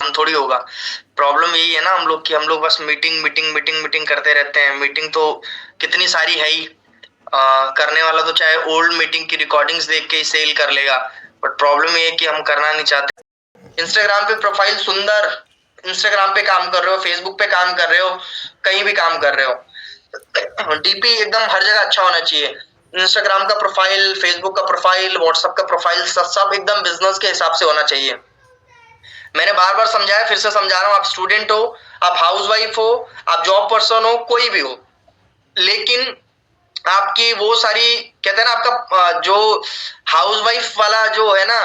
हम थोड़ी होगा। प्रॉब्लम यही है ना हम लोग की, हम लोग बस मीटिंग मीटिंग मीटिंग मीटिंग करते रहते हैं। मीटिंग तो कितनी सारी है ही, करने वाला तो चाहे ओल्ड मीटिंग की रिकॉर्डिंग्स देख के ही सेल कर लेगा, बट प्रॉब्लम ये है कि हम करना नहीं चाहते। इंस्टाग्राम पे प्रोफाइल सुंदर, इंस्टाग्राम पे काम कर रहे हो, फेसबुक पे काम कर रहे हो, कहीं भी काम कर रहे हो, डीपी एकदम हर जगह अच्छा होना चाहिए। इंस्टाग्राम का प्रोफाइल, फेसबुक का प्रोफाइल, व्हाट्सएप का प्रोफाइल, सब एकदम बिजनेस के हिसाब से होना चाहिए। मैंने बार बार समझाया, फिर से समझा रहा हूं, आप स्टूडेंट हो, आप हाउसवाइफ हो, आप जॉब पर्सन हो, कोई भी हो, लेकिन आपकी वो सारी, कहते हैं ना, आपका जो हाउसवाइफ वाला जो है ना,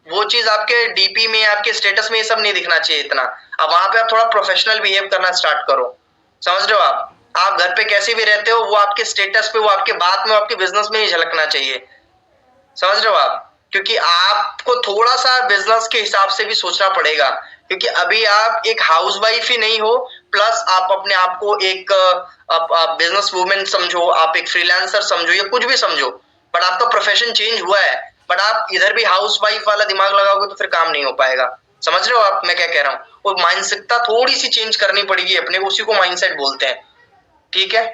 वो चीज आपके डीपी में, आपके स्टेटस में ये सब नहीं दिखना चाहिए इतना। अब वहां पे आप थोड़ा प्रोफेशनल बिहेव करना स्टार्ट करो। समझ रहे हो आप घर पे कैसे भी रहते हो, वो आपके स्टेटस पे, वो आपके बात में, आपके बिजनेस में नहीं झलकना चाहिए। समझ रहे हो आप? क्योंकि आपको थोड़ा सा बिजनेस के हिसाब से भी सोचना पड़ेगा, क्योंकि अभी आप एक हाउसवाइफ ही नहीं हो, प्लस आप अपने आप को एक बिजनेस वूमेन समझो, आप एक फ्रीलांसर समझो, या कुछ भी समझो, बट आपका प्रोफेशन चेंज हुआ है, बट आप इधर भी हाउसवाइफ वाला दिमाग लगाओगे तो फिर काम नहीं हो पाएगा। समझ रहे हो आप मैं क्या कह रहा हूँ? वो मानसिकता थोड़ी सी चेंज करनी पड़ेगी अपने, उसी को माइंडसेट बोलते हैं। ठीक है,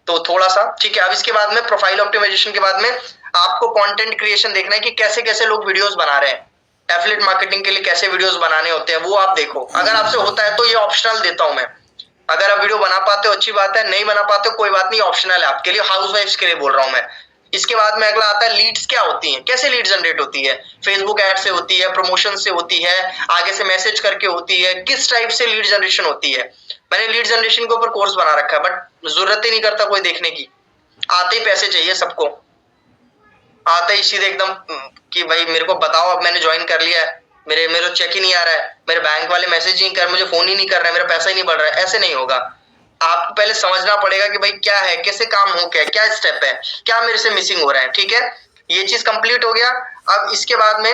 तो थोड़ा सा ठीक है। अब इसके बाद में प्रोफाइल ऑप्टिमाइजेशन के बाद में आपको कंटेंट क्रिएशन देखना है कि कैसे कैसे लोग वीडियोस बना रहे हैं। एफिलिएट मार्केटिंग के लिए कैसे वीडियोस बनाने होते हैं वो आप देखो। अगर आपसे होता है तो ये ऑप्शनल देता हूं मैं। अगर आप वीडियो बना पाते हो अच्छी बात है, नहीं बना पाते हो कोई बात नहीं, ऑप्शनल है आपके लिए, हाउसवाइफ्स के लिए बोल रहा हूं मैं। इसके बाद में अगला आता है लीड्स क्या होती हैं, कैसे लीड जनरेट होती है। फेसबुक एड से होती है, प्रमोशन से होती है, आगे से मैसेज करके होती है, किस टाइप से लीड जनरेशन होती है। मैंने लीड जनरेशन के ऊपर कोर्स बना रखा है, बट जरूरत ही नहीं करता कोई देखने की, आते ही पैसे चाहिए सबको, आते ही सीधे एकदम कि भाई मेरे को बताओ, अब मैंने ज्वाइन कर लिया है, मेरे चेक ही नहीं आ रहा है, मेरे बैंक वाले मैसेज ही नहीं कर रहे, मुझे फोन ही नहीं कर रहे, मेरा पैसा ही नहीं बढ़ रहा है। ऐसे नहीं होगा। आपको पहले समझना पड़ेगा कि भाई क्या है, कैसे काम हो, क्या स्टेप है, क्या मेरे से मिसिंग हो रहा है। ठीक है, ये चीज कंप्लीट हो गया। अब इसके बाद में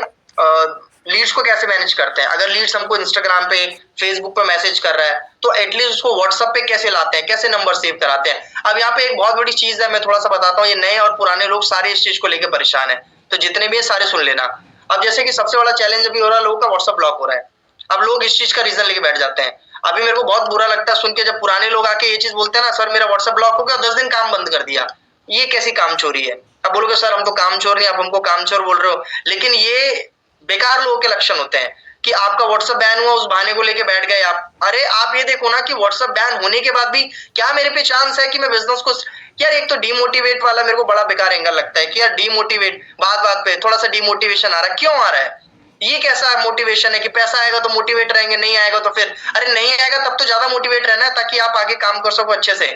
लीड्स को कैसे मैनेज करते हैं। अगर लीड्स हमको इंस्टाग्राम पे, फेसबुक पे मैसेज कर रहा है, तो एटलीस्ट उसको व्हाट्सएप पे कैसे लाते हैं, कैसे नंबर सेव कराते हैं। अब यहाँ पे एक बहुत बड़ी चीज है, मैं थोड़ा सा बताता हूँ, ये नए और पुराने लोग सारे इस चीज को लेकर परेशान है, तो जितने भी है सारे सुन लेना। अब जैसे कि सबसे बड़ा चैलेंज अभी हो रहा है, लोगों का व्हाट्सएप ब्लॉक हो रहा है। अब लोग इस चीज का रीजन लेके बैठ जाते हैं। अभी मेरे को बहुत बुरा लगता है सुन के, जब पुराने लोग आके ये चीज बोलते हैं ना, सर मेरा व्हाट्सएप ब्लॉक हो गया, 10 दिन काम बंद कर दिया। ये कैसी काम चोरी है। अब बोलोगे सर हम तो काम चोर नहीं, आप हमको काम चोर बोल रहे हो, लेकिन ये बेकार लोगों के लक्षण होते हैं कि आपका व्हाट्सएप बैन हुआ, उस बहाने को लेके बैठ गए आप। अरे आप ये देखो ना कि व्हाट्सएप बैन होने के बाद भी क्या मेरे पे चांस है कि मैं बिजनेस को, यार एक तो डीमोटिवेट वाला मेरे को बड़ा बेकार एंगल लगता है कि यार डीमोटिवेट, बात बात पे थोड़ा सा डीमोटिवेशन आ रहा है, क्यों आ रहा है? ये कैसा मोटिवेशन है कि पैसा आएगा तो मोटिवेट रहेंगे, नहीं आएगा तो फिर, अरे नहीं आएगा तब तो ज्यादा मोटिवेट रहना है ताकि आप आगे काम कर सको अच्छे से।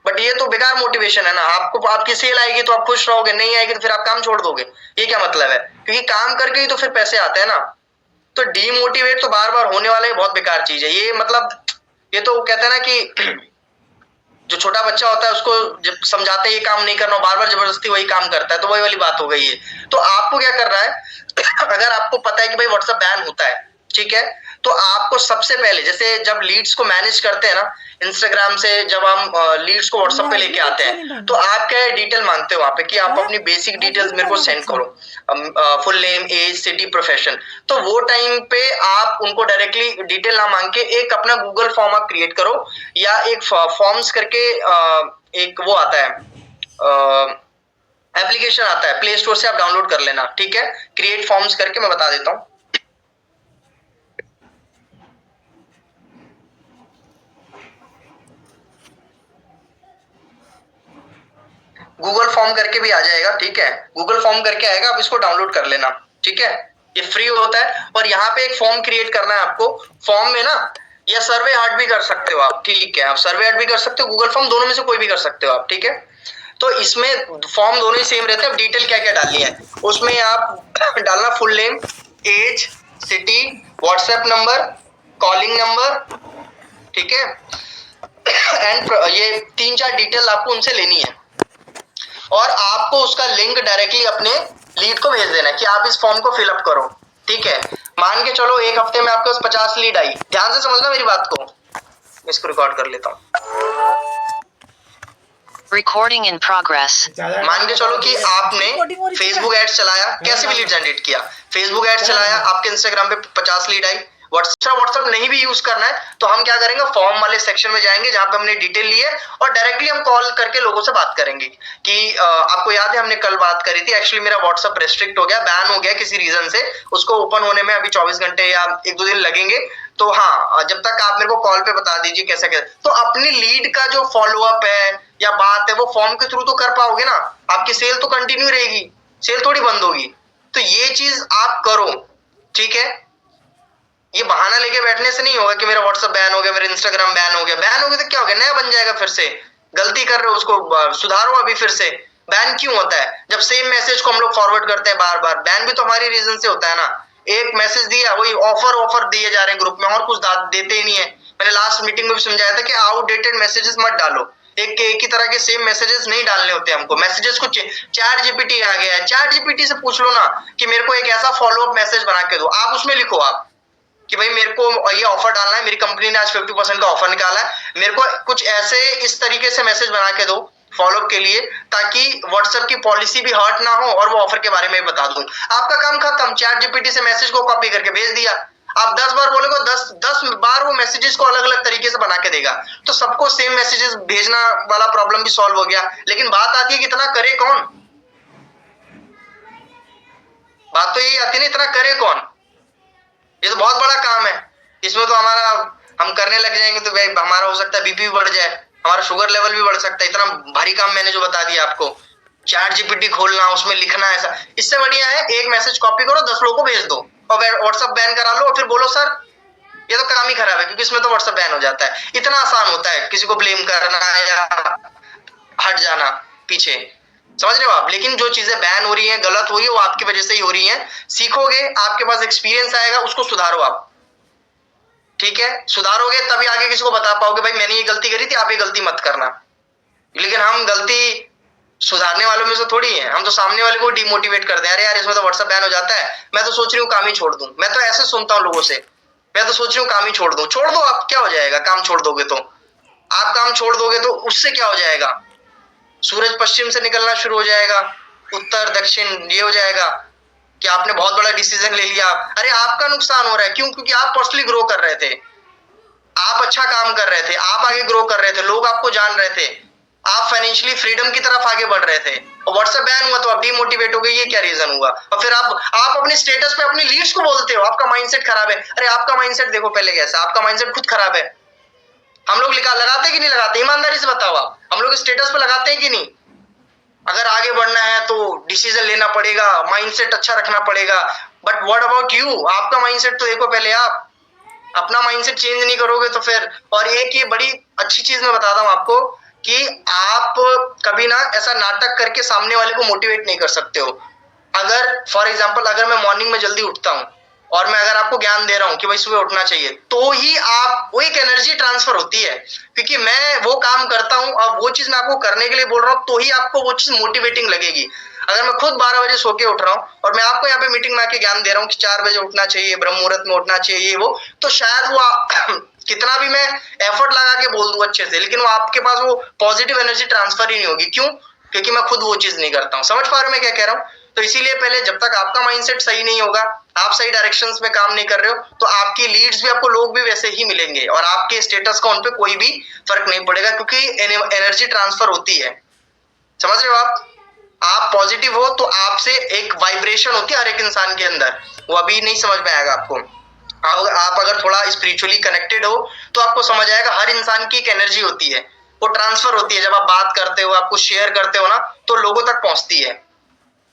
बट ये तो बेकार मोटिवेशन है ना। आपको, आपकी सेल आएगी तो आप खुश रहोगे, नहीं आएगी तो फिर आप काम छोड़ दोगे, ये क्या मतलब है? क्योंकि काम करके ही तो फिर पैसे आते हैं ना। तो डीमोटिवेट तो बार बार होने वाला है, बहुत बेकार चीज है ये। मतलब ये तो कहते हैं ना कि जो छोटा बच्चा होता है उसको जब समझाते ये काम नहीं करना, बार बार जबरदस्ती वही काम करता है, तो वही वाली बात हो गई है। तो आपको क्या करना है, अगर आपको पता है कि भाई व्हाट्सएप बैन होता है, ठीक है, तो आपको सबसे पहले, जैसे जब लीड्स को मैनेज करते हैं ना इंस्टाग्राम से, जब हम लीड्स को व्हाट्सएप पे लेके आते हैं, तो आप क्या डिटेल मांगते हो वहां पे कि आप अपनी बेसिक डिटेल्स मेरे को सेंड करो, full name, age, city, profession. तो वो टाइम पे आप उनको डायरेक्टली डिटेल ना मांग के एक अपना गूगल फॉर्म आप क्रिएट करो, या एक फॉर्म्स करके एक वो आता है, एप्लीकेशन आता है, प्ले स्टोर से आप डाउनलोड कर लेना। ठीक है, क्रिएट फॉर्म्स करके मैं बता देता हूँ। गूगल फॉर्म करके भी आ जाएगा। ठीक है, गूगल फॉर्म करके आएगा, आप इसको डाउनलोड कर लेना। ठीक है, ये फ्री होता है। और यहाँ पे एक फॉर्म क्रिएट करना है आपको। फॉर्म में ना, या सर्वे हार्ड भी कर सकते हो आप। ठीक है, आप सर्वे हार्ड भी कर सकते हो, गूगल फॉर्म, दोनों में से कोई भी कर सकते हो आप। ठीक है, तो इसमें फॉर्म दोनों ही सेम रहते हैं। अब डिटेल क्या क्या डालनी है उसमें आप डालना, full name, age, city, WhatsApp number, calling number. ठीक है, एंड ये 3-4 डिटेल आपको उनसे लेनी है, और आपको उसका लिंक डायरेक्टली अपने लीड को भेज देना है कि आप इस फॉर्म को फिलअप करो। ठीक है, मान के चलो एक हफ्ते में आपके पास 50 लीड आई। ध्यान से समझना मेरी बात को, इसको रिकॉर्ड कर लेता हूँ। Recording in progress. मान के चलो कि आपने फेसबुक एड्स चलाया, कैसे भी लीड जनरेट किया, फेसबुक एड्स चलाया, आपके इंस्टाग्राम पे 50 लीड आई, व्हाट्सएप नहीं भी यूज करना है तो हम क्या करेंगे, फॉर्म वाले सेक्शन में जाएंगे जहां पे हमने डिटेल ली है और डायरेक्टली हम कॉल करके लोगों से बात करेंगे कि आपको याद है हमने कल बात करी थी, एक्चुअली मेरा व्हाट्सएप रेस्ट्रिक्ट हो गया, बैन हो गया किसी रीजन से, उसको ओपन होने में अभी 24 घंटे या 1-2 दिन लगेंगे, तो हाँ जब तक आप मेरे को कॉल पे बता दीजिए कैसे कैसे, तो अपनी लीड का जो फॉलोअप है या बात है वो फॉर्म के थ्रू तो कर पाओगे ना, आपकी सेल तो कंटिन्यू रहेगी, सेल थोड़ी बंद होगी, तो ये चीज आप करो, ठीक है। ये बहाना लेके बैठने से नहीं होगा कि मेरा व्हाट्सएप बैन हो गया, मेरा इंस्टाग्राम बैन हो गया, बैन हो गया तो क्या हो गया, नया बन जाएगा, फिर से गलती कर रहे हो उसको सुधारो अभी फिर से। बैन क्यों होता है, जब सेम मैसेज को हम लोग फॉरवर्ड करते हैं बार बार, बैन भी तो हमारी रीजन से होता है ना, एक मैसेज दिया वही ऑफर दिए जा रहे हैं ग्रुप में और कुछ देते ही नहीं है। मैंने लास्ट मीटिंग में भी समझाया था कि आउटडेटेड मैसेजेस मत डालो, एक ही तरह के सेम मैसेजेस नहीं डालने होते हमको, मैसेजेस को चैट जीपीटी आ गया है, चैट जीपीटी से पूछ लो ना कि मेरे को एक ऐसा फॉलोअप मैसेज बना के दो, आप उसमें लिखो आप कि भाई मेरे को ये ऑफर डालना है, मेरी कंपनी ने आज 50% का ऑफर निकाला है, मेरे को कुछ ऐसे इस तरीके से मैसेज बना के दो फॉलोअप के लिए, ताकि व्हाट्सएप की पॉलिसी भी हर्ट ना हो और वो ऑफर के बारे में बता दूं, आपका काम खत्म, चैट जीपीटी से मैसेज को कॉपी करके भेज दिया, आप 10 बार बोलोगे 10 बार वो मैसेजेस को अलग अलग तरीके से बना के देगा, तो सबको सेम मैसेजेस भेजना वाला प्रॉब्लम भी सॉल्व हो गया। लेकिन बात आती है कि इतना करे कौन, बात तो यही आती है ना, इतना करे कौन, ये तो बहुत बड़ा काम है, इसमें तो हमारा हम करने लग जाएंगे तो भाई हमारा हो सकता है बीपी भी बढ़ जाए, हमारा शुगर लेवल भी बढ़ सकता है, इतना भारी काम मैंने जो बता दिया आपको, चैट जीपीटी खोलना उसमें लिखना ऐसा, इससे बढ़िया है एक मैसेज कॉपी करो 10 लोगों को भेज दो और व्हाट्सएप बैन करा लो और फिर बोलो सर ये तो काम ही खराब है, क्योंकि इसमें तो व्हाट्सएप बैन हो जाता है, इतना आसान होता है किसी को ब्लेम करना या हट जाना पीछे, समझ रहे हो आप। लेकिन जो चीजें बैन हो रही हैं, गलत हो रही है, वो आपकी वजह से ही हो रही हैं, सीखोगे आपके पास एक्सपीरियंस आएगा, उसको सुधारो आप, ठीक है, सुधारोगे तभी आगे किसी को बता पाओगे भाई मैंने ये गलती करी थी, आप ये गलती मत करना। लेकिन हम गलती सुधारने वालों में से थोड़ी है, हम तो सामने वाले को डिमोटिवेट कर दें, अरे यार इसमें तो व्हाट्सएप बैन हो जाता है, मैं तो सोच रही हूँ काम ही छोड़ दूं, मैं तो ऐसे सुनता हूँ लोगों से, मैं तो सोच रही हूँ काम ही छोड़ दूं, छोड़ दो आप, क्या हो जाएगा, काम छोड़ दोगे तो आप काम छोड़ दोगे तो उससे क्या हो जाएगा, सूरज पश्चिम से निकलना शुरू हो जाएगा, उत्तर दक्षिण ये हो जाएगा कि आपने बहुत बड़ा डिसीजन ले लिया, अरे आपका नुकसान हो रहा है, क्यों, क्योंकि आप पर्सनली ग्रो कर रहे थे, आप अच्छा काम कर रहे थे, आप आगे ग्रो कर रहे थे, लोग आपको जान रहे थे, आप फाइनेंशियली फ्रीडम की तरफ आगे बढ़ रहे थे, और व्हाट्सएप बैन हुआ तो आप डिमोटिवेट हो गए, ये क्या रीजन हुआ, और फिर आप अपने स्टेटस पे अपनी लीड्स को बोलते हो आपका माइंडसेट खराब है, अरे आपका माइंडसेट देखो पहले कैसा, आपका माइंडसेट खुद खराब है, हम लोग लगाते कि नहीं लगाते, ईमानदारी से बताओ आप, हम लोग स्टेटस पे लगाते हैं कि नहीं, अगर आगे बढ़ना है तो डिसीजन लेना पड़ेगा, माइंडसेट अच्छा रखना पड़ेगा, बट व्हाट अबाउट यू, आपका माइंडसेट तो देखो पहले, आप अपना माइंडसेट चेंज नहीं करोगे तो फिर, और एक ये बड़ी अच्छी चीज मैं बताता हूं आपको कि आप कभी ना ऐसा नाटक करके सामने वाले को मोटिवेट नहीं कर सकते हो, अगर फॉर एग्जांपल अगर मैं मॉर्निंग में जल्दी उठता हूं और मैं अगर आपको ज्ञान दे रहा हूं कि भाई सुबह उठना चाहिए, तो ही आप वो एक एनर्जी ट्रांसफर होती है, क्योंकि मैं वो काम करता हूं और वो चीज मैं आपको करने के लिए बोल रहा हूं, तो ही आपको वो चीज मोटिवेटिंग लगेगी। अगर मैं खुद 12 बजे सो के उठ रहा हूं और मैं आपको यहाँ पे मीटिंग में आके ज्ञान दे रहा हूँ कि 4 बजे उठना चाहिए, ब्रह्म मुहूर्त में उठना चाहिए, वो तो शायद वो कितना भी मैं एफर्ट लगा के बोल दूं अच्छे से, लेकिन वो आपके पास वो पॉजिटिव एनर्जी ट्रांसफर ही नहीं होगी, क्यों, क्योंकि मैं खुद वो चीज नहीं करता हूँ, समझ पा रहे हो मैं क्या कह रहा हूँ। तो इसीलिए पहले जब तक आपका माइंडसेट सही नहीं होगा, आप सही डायरेक्शंस में काम नहीं कर रहे हो, तो आपकी लीड्स भी, आपको लोग भी वैसे ही मिलेंगे और आपके स्टेटस का उन पे कोई भी फर्क नहीं पड़ेगा, क्योंकि एनर्जी ट्रांसफर होती है, समझ रहे हो आप पॉजिटिव हो तो आपसे एक वाइब्रेशन होती है हर एक इंसान के अंदर, वो अभी नहीं समझ में आएगा आपको, आप अगर थोड़ा स्पिरिचुअली कनेक्टेड हो तो आपको समझ आएगा, हर इंसान की एक एनर्जी होती है, वो ट्रांसफर होती है, जब आप बात करते हो, आपको शेयर करते हो ना, तो लोगों तक पहुंचती है,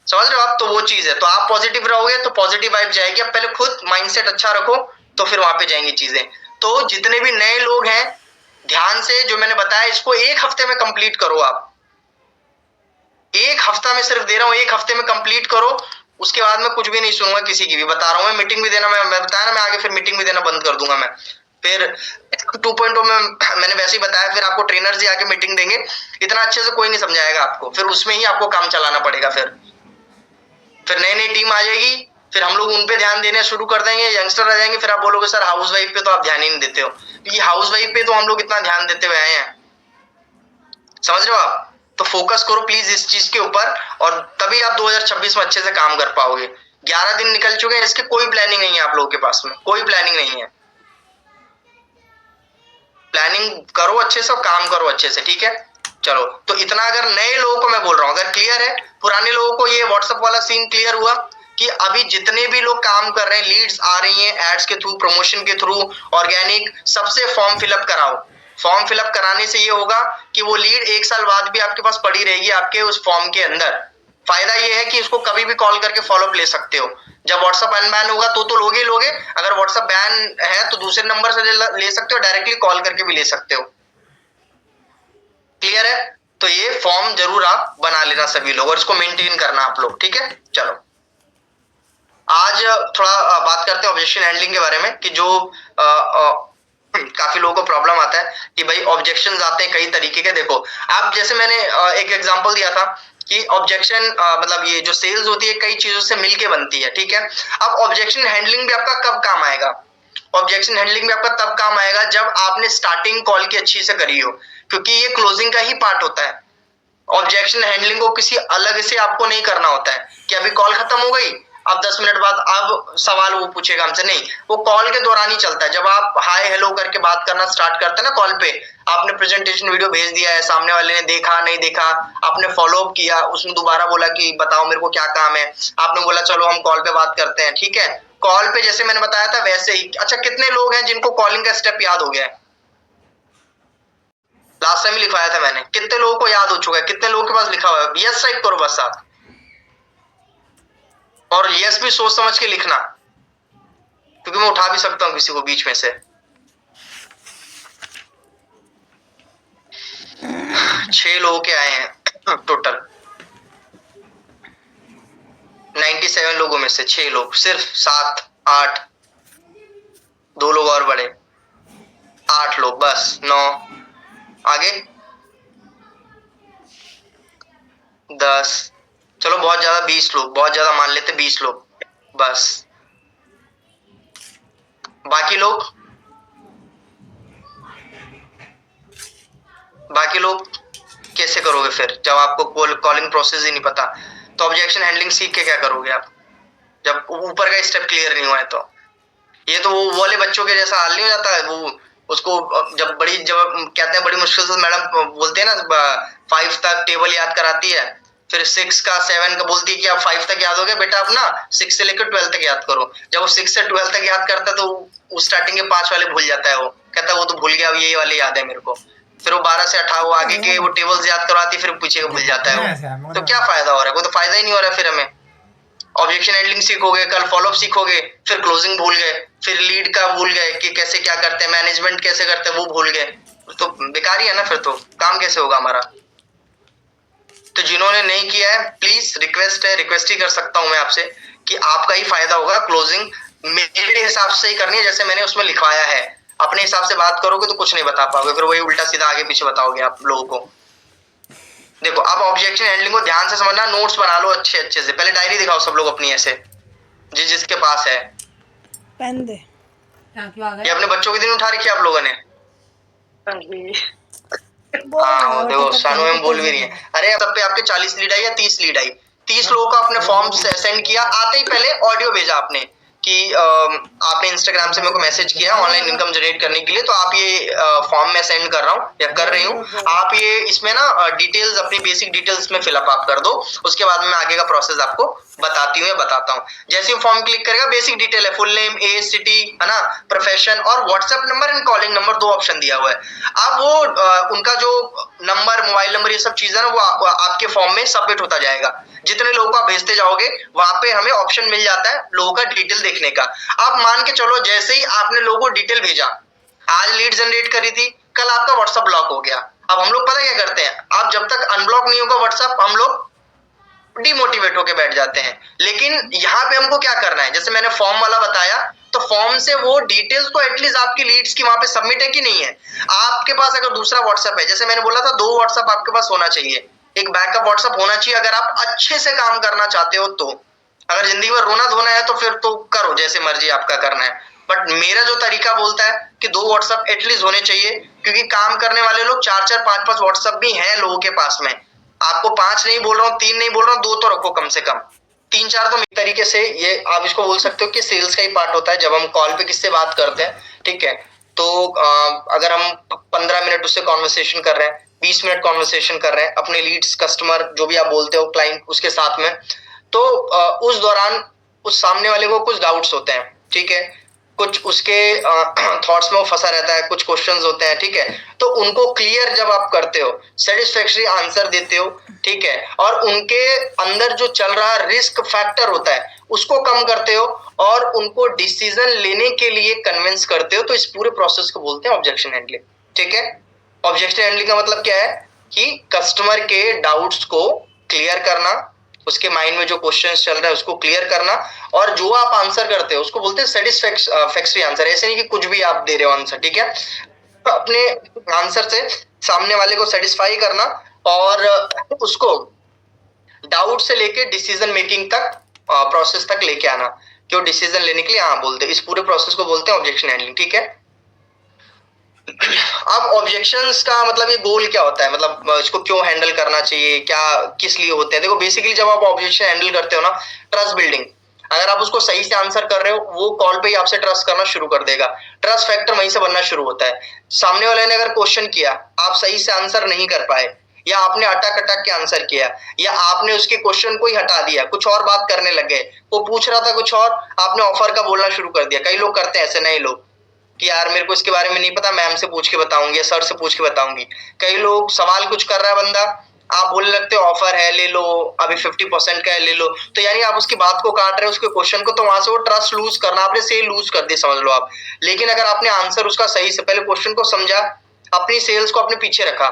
समझ रहे हो आप, तो वो चीज है, तो आप पॉजिटिव रहोगे तो पॉजिटिव वाइब जाएगी, अब पहले खुद माइंडसेट अच्छा रखो तो फिर वहां पे जाएंगी चीजें। तो जितने भी नए लोग हैं, ध्यान से जो मैंने बताया इसको 1 हफ्ते में कंप्लीट करो, आप 1 हफ्ता में सिर्फ दे रहा हूं, 1 हफ्ते में कंप्लीट करो, उसके बाद मैं कुछ भी नहीं सुनूंगा किसी की भी, बता रहा हूं मैं, मीटिंग भी देना, मैं बताया ना, मैं आगे फिर मीटिंग भी देना बंद कर दूंगा मैं, फिर 2.0 में मैंने वैसे ही बताया, फिर आपको ट्रेनर्स ही आके मीटिंग देंगे, इतना अच्छे से कोई नहीं समझाएगा आपको, फिर उसमें ही आपको काम चलाना पड़ेगा, फिर नई नई टीम आ जाएगी, फिर हम लोग उन पे ध्यान देने शुरू कर देंगे, यंगस्टर आ जाएंगे, फिर आप बोलोगे सर हाउस वाइफ पे तो आप ध्यान ही नहीं देते हो, क्योंकि हाउस वाइफ पे तो हम लोग इतना ध्यान देते हुए आए हैं, समझ रहे हो आप। तो फोकस करो प्लीज इस चीज के ऊपर, और तभी आप 2026 में अच्छे से काम कर पाओगे। 11 दिन निकल चुके हैं, इसके कोई प्लानिंग नहीं है आप लोगों के पास में, कोई प्लानिंग नहीं है। प्लानिंग करो अच्छे से, काम करो अच्छे से, ठीक है। चलो, तो इतना अगर नए लोगों को मैं बोल रहा हूं, अगर क्लियर है, पुराने लोगों को ये व्हाट्सएप वाला सीन क्लियर हुआ कि अभी जितने भी लोग काम कर रहे हैं, लीड्स आ रही हैं एड्स के थ्रू, प्रमोशन के थ्रू, ऑर्गेनिक, सबसे फॉर्म फिलअप कराओ। फॉर्म फिलअप कराने से ये होगा कि वो लीड 1 साल बाद भी आपके पास पड़ी रहेगी आपके उस फॉर्म के अंदर। फायदा ये है कि इसको कभी भी कॉल करके फॉलोअप ले सकते हो। जब व्हाट्सएप अनबैन होगा तो लोगे ही लोगे, अगर व्हाट्सएप बैन है तो दूसरे नंबर से ले सकते हो, डायरेक्टली कॉल करके भी ले सकते हो। क्लियर है? तो ये फॉर्म जरूर आप बना लेना सभी लोग, और इसको मेंटेन करना आप लोग, ठीक है। चलो, आज थोड़ा बात करते हैं ऑब्जेक्शन हैंडलिंग के बारे में, कि जो काफी लोगों को प्रॉब्लम आता है कि भाई ऑब्जेक्शंस आते हैं कई तरीके के। देखो, आप जैसे मैंने एक एग्जांपल दिया था कि ऑब्जेक्शन मतलब ये जो सेल्स होती है कई चीजों से मिलके बनती है, ठीक है। अब ऑब्जेक्शन हैंडलिंग भी आपका कब काम आएगा? ऑब्जेक्शन हैंडलिंग भी आपका तब काम आएगा जब आपने स्टार्टिंग कॉल की अच्छी से करी हो, क्योंकि ये क्लोजिंग का ही पार्ट होता है। ऑब्जेक्शन हैंडलिंग को किसी अलग से आपको नहीं करना होता है कि अभी कॉल खत्म हो गई, अब 10 मिनट बाद अब सवाल वो पूछेगा हमसे, नहीं, वो कॉल के दौरान ही चलता है। जब आप हाय हेलो करके बात करना स्टार्ट करते हैं ना कॉल पे, आपने प्रेजेंटेशन वीडियो भेज दिया है, सामने वाले ने देखा नहीं देखा, आपने फॉलोअप किया, उसने दोबारा बोला कि बताओ मेरे को क्या काम है, आपने बोला चलो हम कॉल पे बात करते हैं, ठीक है। कॉल पे जैसे मैंने बताया था वैसे ही। अच्छा, कितने लोग हैं जिनको कॉलिंग का स्टेप याद हो गया है? लास्ट टाइम लिखवाया था मैंने, कितने लोगों को याद हो चुका है? कितने लोगों के पास लिखा हुआ है? यस टाइप करो बस आप, और यस भी सोच समझ के लिखना, क्योंकि मैं उठा भी सकता हूं किसी को बीच में से। 6 लोगों के आए हैं टोटल, 97 लोगों में से 6 लोग, सिर्फ 7 8, 2 लोग और बड़े, 8 लोग बस, 9 आगे 10, चलो बहुत ज्यादा 20 लोग, बहुत ज्यादा मान लेते 20 लोग बस। बाकी लोग कैसे करोगे फिर जब आपको कॉलिंग प्रोसेस ही नहीं पता? तो ऑब्जेक्शन हैंडलिंग सीख के क्या करोगे आप जब ऊपर का स्टेप क्लियर नहीं हुआ है? तो ये तो वो वाले बच्चों के जैसा हाल नहीं हो जाता है, वो उसको जब कहते हैं बड़ी मुश्किल से मैडम बोलते हैं ना 5 तक टेबल याद कराती है, फिर 6 का 7 का बोलती है कि आप 5 तक याद हो गया बेटा, अपना 6 से लेकर 12 तक याद करो। जब वो 6 से 12 तक याद करता है तो वो स्टार्टिंग के 5 वाले भूल जाता है, वो कहता है वो तो भूल गया, अब ये वाले याद है मेरे को। फिर वो 12 से 18 वो आगे के वो टेबल्स याद करवाती, फिर पीछे का भूल जाता है वो। तो क्या फायदा हो रहा है? कोई तो फायदा ही नहीं हो रहा है फिर हमें। ऑब्जेक्शन हैंडलिंग सीखोगे, कल फॉलोअप सीखोगे, फिर क्लोजिंग भूल गए, फिर लीड का भूल गए कि कैसे क्या करते हैं, मैनेजमेंट कैसे करते हैं वो भूल गए, तो बेकार ही है ना, फिर तो काम कैसे होगा हमारा? तो जिन्होंने नहीं किया है प्लीज रिक्वेस्ट है, रिक्वेस्ट ही कर सकता हूं मैं आपसे कि आपका ही फायदा होगा। क्लोजिंग मेरे हिसाब से ही करनी है जैसे मैंने उसमें लिखवाया है। अपने हिसाब से बात करोगे तो कुछ नहीं बता पाओगे, फिर वही उल्टा सीधा आगे पीछे बताओगे आप लोगों को। देखो, अब ऑब्जेक्शन हैंडलिंग को ध्यान से समझना, नोट्स बना लो अच्छे अच्छे से। पहले डायरी दिखाओ सब लोग अपनी, ऐसे जिसके पास है पेन दे। ये अपने बच्चों के दिन उठा रखी है आप लोगों ने? हाँ देखो, सानू मैम बोल भी रही है। अरे सब पे आपके 40 लीड आई या 30 लीड आई, 30 लोगों को आपने फॉर्म सेंड किया, आते ही पहले ऑडियो भेजा आपने कि आपने इंस्टाग्राम से मेरे को मैसेज किया ऑनलाइन इनकम जनरेट करने के लिए, तो आप ये फॉर्म मैं सेंड कर रहा हूँ या कर रही हूँ, आप ये इसमें ना डिटेल्स, अपनी बेसिक डिटेल्स में फिलअप आप कर दो। उसके बाद मैं आगे का प्रोसेस आपको बताती हूँ या बताता हूँ। जैसे ही फॉर्म क्लिक करेगा, बेसिक डिटेल है, फुल नेम, एज, सिटी, है ना, प्रोफेशन, और WhatsApp number and calling number, 2 option दिया हुआ है। अब वो उनका जो नंबर, मोबाइल नंबर, ये सब चीजें ना वो आपके फॉर्म में सबमिट होता जाएगा। जितने लोगों को आप भेजते जाओगे वहां पे हमें ऑप्शन मिल जाता है लोगों का डिटेल देखने का। अब मान के चलो जैसे ही आपने लोगों को डिटेल भेजा, आज लीड जनरेट करी थी, कल आपका व्हाट्सएप ब्लॉक हो गया। अब हम लोग पता क्या करते हैं, अब जब तक अनब्लॉक नहीं होगा व्हाट्सएप, हम लोग डिमोटिवेट होके बैठ जाते हैं। लेकिन यहाँ पे हमको क्या करना है, जैसे मैंने फॉर्म वाला बताया, तो फॉर्म से वो डिटेल्स तो एटलीस्ट आपकी लीड्स की वहां पे सबमिट है कि नहीं है। आपके पास अगर दूसरा व्हाट्सएप है, जैसे मैंने बोला था 2 व्हाट्सएप आपके पास होना चाहिए, एक बैकअप व्हाट्सएप होना चाहिए अगर आप अच्छे से काम करना चाहते हो तो। अगर जिंदगी भर रोना धोना है तो फिर तो करो जैसे मर्जी आपका करना है, बट मेरा जो तरीका बोलता है कि 2 व्हाट्सएप एटलीस्ट होने चाहिए, क्योंकि काम करने वाले लोग 4-4 5-5 व्हाट्सएप भी हैं लोगों के पास में। आपको 5 नहीं बोल रहा हूँ, 3 नहीं बोल रहा हूँ, 2 तो रखो कम से कम। तीन चार तो एक तरीके से ये आप इसको बोल सकते हो कि सेल्स का ही पार्ट होता है। जब हम कॉल पे किससे बात करते हैं, ठीक है, तो अगर हम 15 मिनट उससे कॉन्वर्सेशन कर रहे हैं, 20 मिनट कॉन्वर्सेशन कर रहे हैं अपने लीड्स, कस्टमर, जो भी आप बोलते हो, क्लाइंट, उसके साथ में, तो उस दौरान उस सामने वाले को कुछ डाउट्स होते हैं, ठीक है, कुछ उसके थॉट्स में वो फंसा रहता है, कुछ क्वेश्चंस होते हैं, ठीक है, तो उनको क्लियर जब आप करते हो, सेटिस्फैक्टरी आंसर देते हो, ठीक है, और उनके अंदर जो चल रहा रिस्क फैक्टर होता है उसको कम करते हो और उनको डिसीजन लेने के लिए कन्विंस करते हो, तो इस पूरे प्रोसेस को बोलते हैं ऑब्जेक्शन हैंडलिंग, ठीक है। ऑब्जेक्शन हैंडलिंग का मतलब क्या है कि कस्टमर के डाउट्स को क्लियर करना, उसके माइंड में जो क्वेश्चंस चल रहा है उसको क्लियर करना, और जो आप आंसर करते हो उसको बोलते हैं सेटिस्फैक्टरी आंसर। ऐसे नहीं कि कुछ भी आप दे रहे हो आंसर, ठीक है, तो अपने आंसर से सामने वाले को सेटिस्फाई करना और उसको डाउट से लेके डिसीजन मेकिंग तक, प्रोसेस तक लेके आना कि वो डिसीजन लेने के लिए हाँ बोलते हैं। इस पूरे प्रोसेस को बोलते हैं ऑब्जेक्शन हैंडलिंग, ठीक है। अब ऑब्जेक्शंस का मतलब ये गोल क्या होता है, मतलब इसको क्यों हैंडल करना चाहिए, क्या किस लिए होते हैं। देखो बेसिकली जब आप ऑब्जेक्शन हैंडल करते हो ना, ट्रस्ट बिल्डिंग, अगर आप उसको सही से आंसर कर रहे हो, वो कॉल पे ही आपसे ट्रस्ट करना शुरू कर देगा। ट्रस्ट फैक्टर वहीं से बनना शुरू होता है। सामने वाले ने अगर क्वेश्चन किया, आप सही से आंसर नहीं कर पाए, या आपने अटक अटक के आंसर किया, या आपने उसके क्वेश्चन को ही हटा दिया, कुछ और बात करने लग गए, वो पूछ रहा था कुछ और, आपने ऑफर का बोलना शुरू कर दिया। कई लोग करते हैं ऐसे, नए लोग, कि यार मेरे को इसके बारे में नहीं पता, मैम से पूछ के बताऊंगी या सर से पूछ के बताऊंगी। कई लोग सवाल कुछ कर रहा है बंदा, आप बोलने लगते हो ऑफर है ले लो, अभी 50% का है ले लो, तो यानी आप उसकी बात को काट रहे हो, उसके क्वेश्चन को, तो वहां से वो ट्रस्ट लूज करना, आपने सेल लूज कर दी, समझ लो आप। लेकिन अगर आपने आंसर उसका सही से पहले क्वेश्चन को समझा, अपनी सेल्स को अपने पीछे रखा,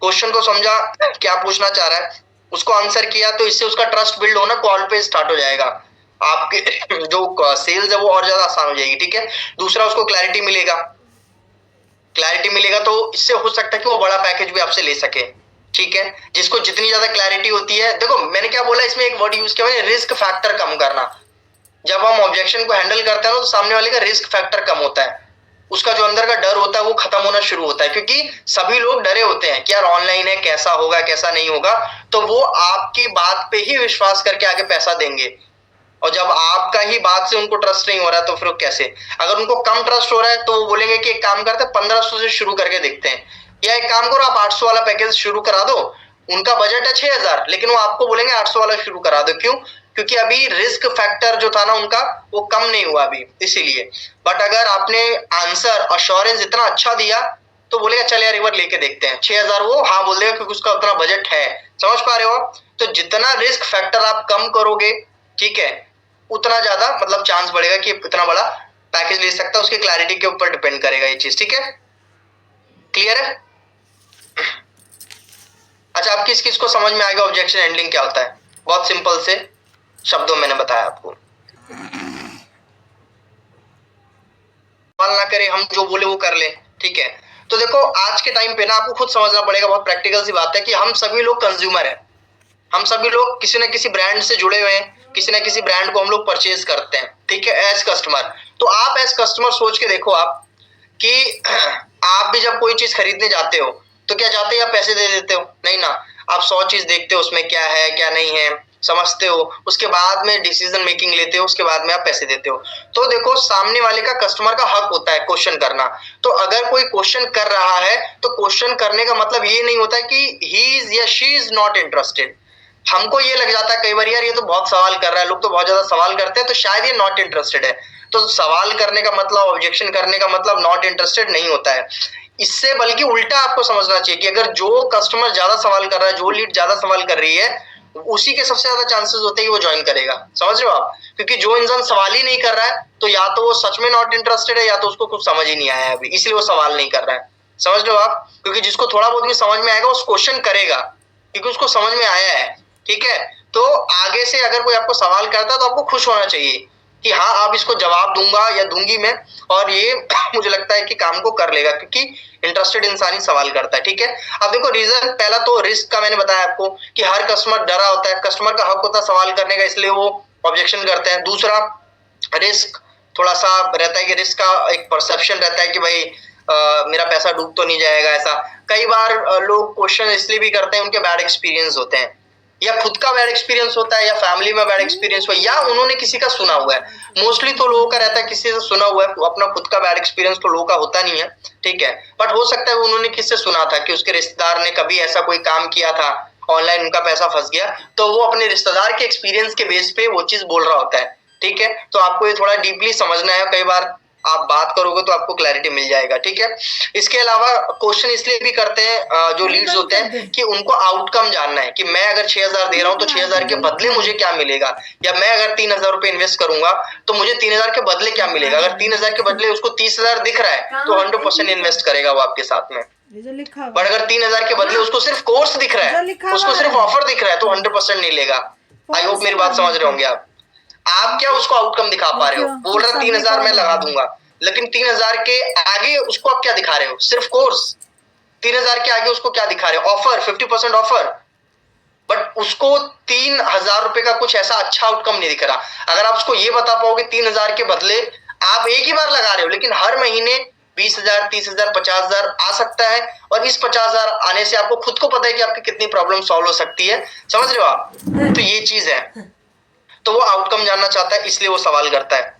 क्वेश्चन को समझा क्या पूछना चाह रहा है, उसको आंसर किया, तो इससे उसका ट्रस्ट बिल्ड होना कॉल पे स्टार्ट हो जाएगा। आपके जो सेल्स है वो और ज्यादा आसान हो जाएगी, ठीक है। दूसरा, उसको क्लैरिटी मिलेगा, क्लैरिटी मिलेगा तो इससे हो सकता है कि वो बड़ा पैकेज भी आपसे ले सके, ठीक है। जिसको जितनी ज्यादा क्लैरिटी होती है, देखो मैंने क्या बोला, इसमें एक वर्ड यूज किया मैंने, रिस्क फैक्टर कम करना। जब हम ऑब्जेक्शन को हैंडल करते हैं ना, तो सामने वाले का रिस्क फैक्टर कम होता है, उसका जो अंदर का डर होता है वो खत्म होना शुरू होता है, क्योंकि सभी लोग डरे होते हैं कि यार ऑनलाइन है, कैसा होगा कैसा नहीं होगा, तो वो आपकी बात पे ही विश्वास करके आगे पैसा देंगे। और जब आपका ही बात से उनको ट्रस्ट नहीं हो रहा है, तो फिर कैसे। अगर उनको कम ट्रस्ट हो रहा है तो वो बोलेंगे कि एक काम करते हैं 1500 से शुरू करके देखते हैं, या एक काम करो आप 800 वाला पैकेज शुरू करा दो। उनका बजट है 6000, लेकिन वो आपको बोलेंगे 800 वाला शुरू करा दो। क्यों? क्योंकि अभी रिस्क फैक्टर जो था ना उनका, वो कम नहीं हुआ अभी, इसीलिए। बट अगर आपने आंसर अश्योरेंस इतना अच्छा दिया, तो बोलेगा चल यार एक बार लेके देखते हैं। 6000 वो हाँ बोल देगा, क्योंकि उसका उतना बजट है। समझ पा रहे हो? तो जितना रिस्क फैक्टर आप कम करोगे, ठीक है, उतना ज्यादा मतलब चांस बढ़ेगा कि इतना बड़ा पैकेज ले सकता है। उसकी क्लैरिटी के ऊपर डिपेंड करेगा ये चीज, ठीक है। क्लियर है? अच्छा, अब किस किस को समझ में आएगा ऑब्जेक्शन हैंडलिंग क्या होता है? बहुत सिंपल से शब्दों मैंने बताया आपको। सवाल ना करें, हम जो बोले वो कर ले, ठीक है। तो देखो आज के टाइम पे ना आपको खुद समझना पड़ेगा, बहुत प्रैक्टिकल सी बात है, कि हम सभी लोग कंज्यूमर हैं। हम सभी लोग किसी न किसी ब्रांड से जुड़े हुए हैं, किसी न किसी ब्रांड को हम लोग परचेज करते हैं, ठीक है, एज कस्टमर। तो आप एज कस्टमर सोच के देखो आप कि आप भी जब कोई चीज खरीदने जाते हो, तो क्या जाते ही आप पैसे दे देते हो? नहीं ना। आप 100 चीज देखते हो, उसमें क्या है क्या नहीं है, समझते हो, उसके बाद में डिसीजन मेकिंग लेते हो, उसके बाद में आप पैसे देते हो। तो देखो सामने वाले का, कस्टमर का हक होता है क्वेश्चन करना। तो अगर कोई क्वेश्चन कर रहा है, तो क्वेश्चन करने का मतलब ये नहीं होता कि ही इज या शी इज नॉट इंटरेस्टेड। हमको ये लग जाता है कई बार, यार ये तो बहुत सवाल कर रहा है, लोग तो बहुत ज्यादा सवाल करते हैं, तो शायद ये नॉट इंटरेस्टेड है। तो सवाल करने का मतलब, ऑब्जेक्शन करने का मतलब नॉट इंटरेस्टेड नहीं होता है। इससे बल्कि उल्टा आपको समझना चाहिए कि अगर जो कस्टमर ज्यादा सवाल कर रहा है, जो लीड ज्यादा सवाल कर रही है, उसी के सबसे ज्यादा चांसेस होते हैं कि वो ज्वाइन करेगा। समझ रहे हो आप? क्योंकि जो इंसान सवाल ही नहीं कर रहा है, तो या तो वो सच में नॉट इंटरेस्टेड है, या तो उसको कुछ समझ ही नहीं आया है अभी, इसलिए वो सवाल नहीं कर रहा है। समझ रहे हो आप? क्योंकि जिसको थोड़ा बहुत भी समझ में आएगा उस क्वेश्चन करेगा, क्योंकि उसको समझ में आया है, ठीक है। तो आगे से अगर कोई आपको सवाल करता है, तो आपको खुश होना चाहिए कि हाँ अब इसको जवाब दूंगा या दूंगी मैं, और ये मुझे लगता है कि काम को कर लेगा, क्योंकि इंटरेस्टेड इंसान ही सवाल करता है, ठीक है। अब देखो रीजन, पहला तो रिस्क का मैंने बताया आपको कि हर कस्टमर डरा होता है, कस्टमर का हक होता है सवाल करने का, इसलिए वो ऑब्जेक्शन करते हैं। दूसरा, रिस्क थोड़ा सा रहता है कि रिस्क का एक परसेप्शन रहता है कि भाई मेरा पैसा डूब तो नहीं जाएगा। ऐसा कई बार लोग क्वेश्चन इसलिए भी करते हैं, उनके बैड एक्सपीरियंस होते हैं, या खुद का बैड एक्सपीरियंस होता है, या फैमिली में बैड एक्सपीरियंस हुआ, या उन्होंने किसी का सुना हुआ है। मोस्टली तो लोगों का रहता है किसी से सुना हुआ है, अपना खुद का बैड एक्सपीरियंस तो लोगों का होता नहीं है, ठीक है। बट हो सकता है उन्होंने किससे सुना था कि उसके रिश्तेदार ने कभी ऐसा कोई काम किया था, ऑनलाइन उनका पैसा फंस गया, तो वो अपने रिश्तेदार के एक्सपीरियंस के बेस पे वो चीज बोल रहा होता है, ठीक है। तो आपको ये थोड़ा डीपली समझना है, कई बार आप बात करोगे तो आपको क्लैरिटी मिल जाएगा, ठीक है। इसके अलावा क्वेश्चन इसलिए भी करते हैं जो लीड्स होते हैं कि उनको आउटकम जानना है कि मैं अगर 6,000 दे रहा हूं तो 6,000 के बदले मुझे क्या मिलेगा, या मैं अगर 3,000 रुपए इन्वेस्ट करूंगा तो मुझे 3,000 के बदले क्या मिलेगा। अगर 3,000 के बदले उसको 30,000 दिख रहा है तो 100% इन्वेस्ट करेगा वो आपके साथ में। पर अगर 3,000 के बदले उसको सिर्फ कोर्स दिख रहा है, उसको सिर्फ ऑफर दिख रहा है, तो 100% नहीं लेगा। आई होप मेरी बात समझ रहे होंगे आप क्या उसको आउटकम दिखा पा रहे हो। बोल रहा 3,000 मैं लगा दूंगा, लेकिन 3,000 के आगे उसको आप क्या दिखा रहे हो, सिर्फ कोर्स। 3,000 के आगे उसको क्या दिखा रहे हो, ऑफर, 50% ऑफर। बट उसको 3,000 रुपए का कुछ ऐसा अच्छा आउटकम नहीं दिख रहा। अगर आप उसको ये बता पाओगे 3,000 के बदले आप एक ही बार लगा रहे हो, लेकिन हर महीने 20,000, 30,000, 50,000 आ सकता है, और इस 50,000 आने से आपको खुद को पता है कि आपकी कितनी प्रॉब्लम सॉल्व हो सकती है, समझ रहे हो आप। तो ये चीज है, तो वो आउटकम जानना चाहता है, इसलिए वो सवाल करता है।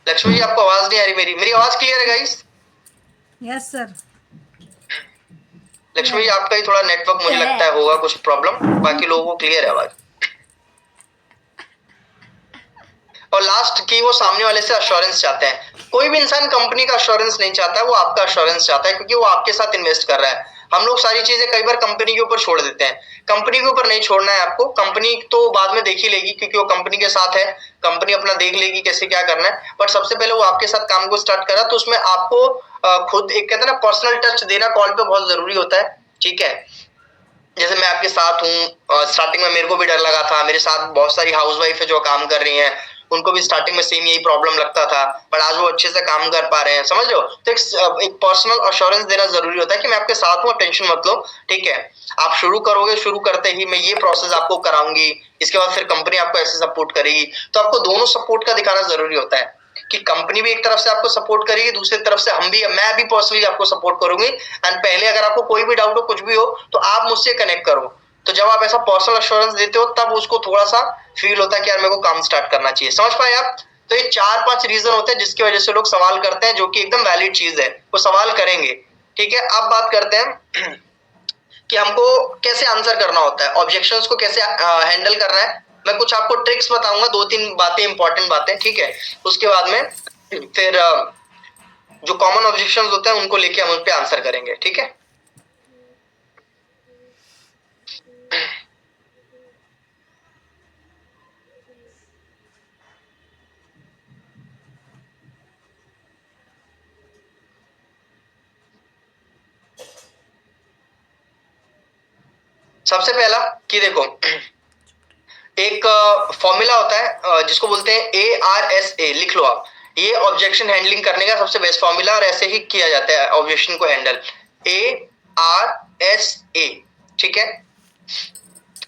लक्ष्मी जी आपको आवाज नहीं आ रही, मेरी आवाज क्लियर है guys? Yes sir. Lakshmi ji आपका ही थोड़ा नेटवर्क मुझे लगता है होगा कुछ प्रॉब्लम, बाकी लोगों को क्लियर है आवाज। और लास्ट की वो सामने वाले से अश्योरेंस चाहते हैं। कोई भी इंसान कंपनी का अश्योरेंस नहीं चाहता है, वो आपका अश्योरेंस चाहता है, क्योंकि वो आपके साथ इन्वेस्ट कर रहा है। हम लोग सारी चीजें कई बार कंपनी के ऊपर छोड़ देते हैं, कंपनी के ऊपर नहीं छोड़ना है आपको। कंपनी तो बाद में देख ही लेगी, क्योंकि वो कंपनी के साथ है, कंपनी अपना देख लेगी कैसे क्या करना है। बट सबसे पहले वो आपके साथ काम को स्टार्ट करा, तो उसमें आपको खुद एक कहते हैं ना पर्सनल टच देना कॉल पे बहुत जरूरी होता है, ठीक है। जैसे मैं आपके साथ हूँ, स्टार्टिंग में मेरे को भी डर लगा था, मेरे साथ बहुत सारी हाउसवाइफ है जो काम कर रही हैं, उनको भी स्टार्टिंग में सेम यही प्रॉब्लम लगता था, पर आज वो अच्छे से काम कर पा रहे हैं, समझ लो। तो एक पर्सनल अश्योरेंस देना जरूरी होता है कि मैं आपके साथ हूँ, टेंशन मत लो, ठीक है। आप शुरू करोगे, शुरू करते ही मैं ये प्रोसेस आपको कराऊंगी, इसके बाद फिर कंपनी आपको ऐसे सपोर्ट करेगी। तो आपको दोनों सपोर्ट का दिखाना जरूरी होता है कि कंपनी भी एक तरफ से आपको सपोर्ट करेगी, दूसरी तरफ से मैं भी पर्सनली आपको सपोर्ट करूंगी। एंड पहले अगर आपको कोई भी डाउट हो, कुछ भी हो, तो आप मुझसे कनेक्ट करो। तो जब आप ऐसा पर्सनल अश्योरेंस देते हो, तब उसको थोड़ा सा फील होता है कि यार मेरे को काम स्टार्ट करना चाहिए, समझ पाए आप। तो ये 4-5 रीजन होते हैं जिसकी वजह से लोग सवाल करते हैं, जो कि एकदम वैलिड चीज है, वो सवाल करेंगे, ठीक है। अब बात करते हैं कि हमको कैसे आंसर करना होता है, ऑब्जेक्शंस को कैसे हैंडल करना है। मैं कुछ आपको ट्रिक्स बताऊंगा, 2-3 बातें, इंपॉर्टेंट बातें, ठीक है। उसके बाद में फिर जो कॉमन ऑब्जेक्शंस होते हैं उनको लेके हम उन पे आंसर करेंगे, ठीक है। सबसे पहला कि देखो, एक फॉर्मूला होता है जिसको बोलते हैं ARSA, लिख लो आप। ये ऑब्जेक्शन हैंडलिंग करने का सबसे बेस्ट फॉर्मूला, और ऐसे ही किया जाता है ऑब्जेक्शन को हैंडल, ARSA, ठीक है।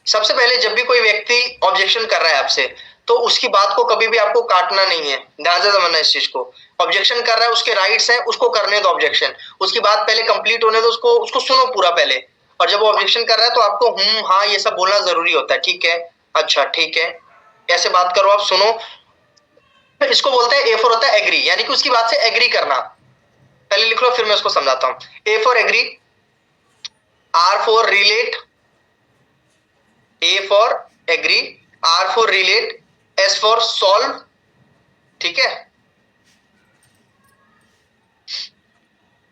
सबसे पहले जब भी कोई व्यक्ति ऑब्जेक्शन कर रहा है आपसे, तो उसकी बात को कभी भी आपको काटना नहीं है, ध्यान से समझना इस चीज को। ऑब्जेक्शन कर रहा है, उसके राइट्स हैं, उसको करने दो ऑब्जेक्शन, उसकी बात पहले कंप्लीट होने दो, उसको सुनो पूरा पहले। और जब वो ऑब्जेक्शन कर रहा है तो आपको हाँ ये सब बोलना जरूरी होता है, ठीक है, अच्छा ठीक है, ऐसे बात करो, आप सुनो। इसको बोलते हैं A फॉर होता है एग्री, यानी कि उसकी बात से एग्री करना। पहले लिख लो, फिर मैं उसको समझाता हूँ। A for agree, R for relate, A for agree, R for relate, S for solve, ठीक है।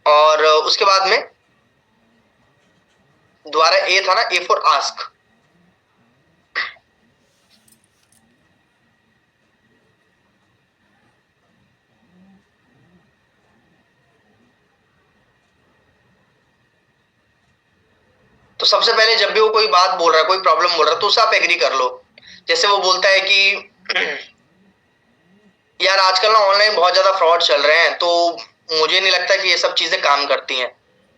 और उसके बाद में दोबारा A था ना, A फॉर आस्क। तो सबसे पहले जब भी वो कोई बात बोल रहा है, कोई प्रॉब्लम बोल रहा है, तो उसे आप एग्री कर लो। जैसे वो बोलता है कि यार आजकल ना ऑनलाइन बहुत ज्यादा फ्रॉड चल रहे हैं, तो मुझे नहीं लगता कि ये सब चीजें काम करती हैं।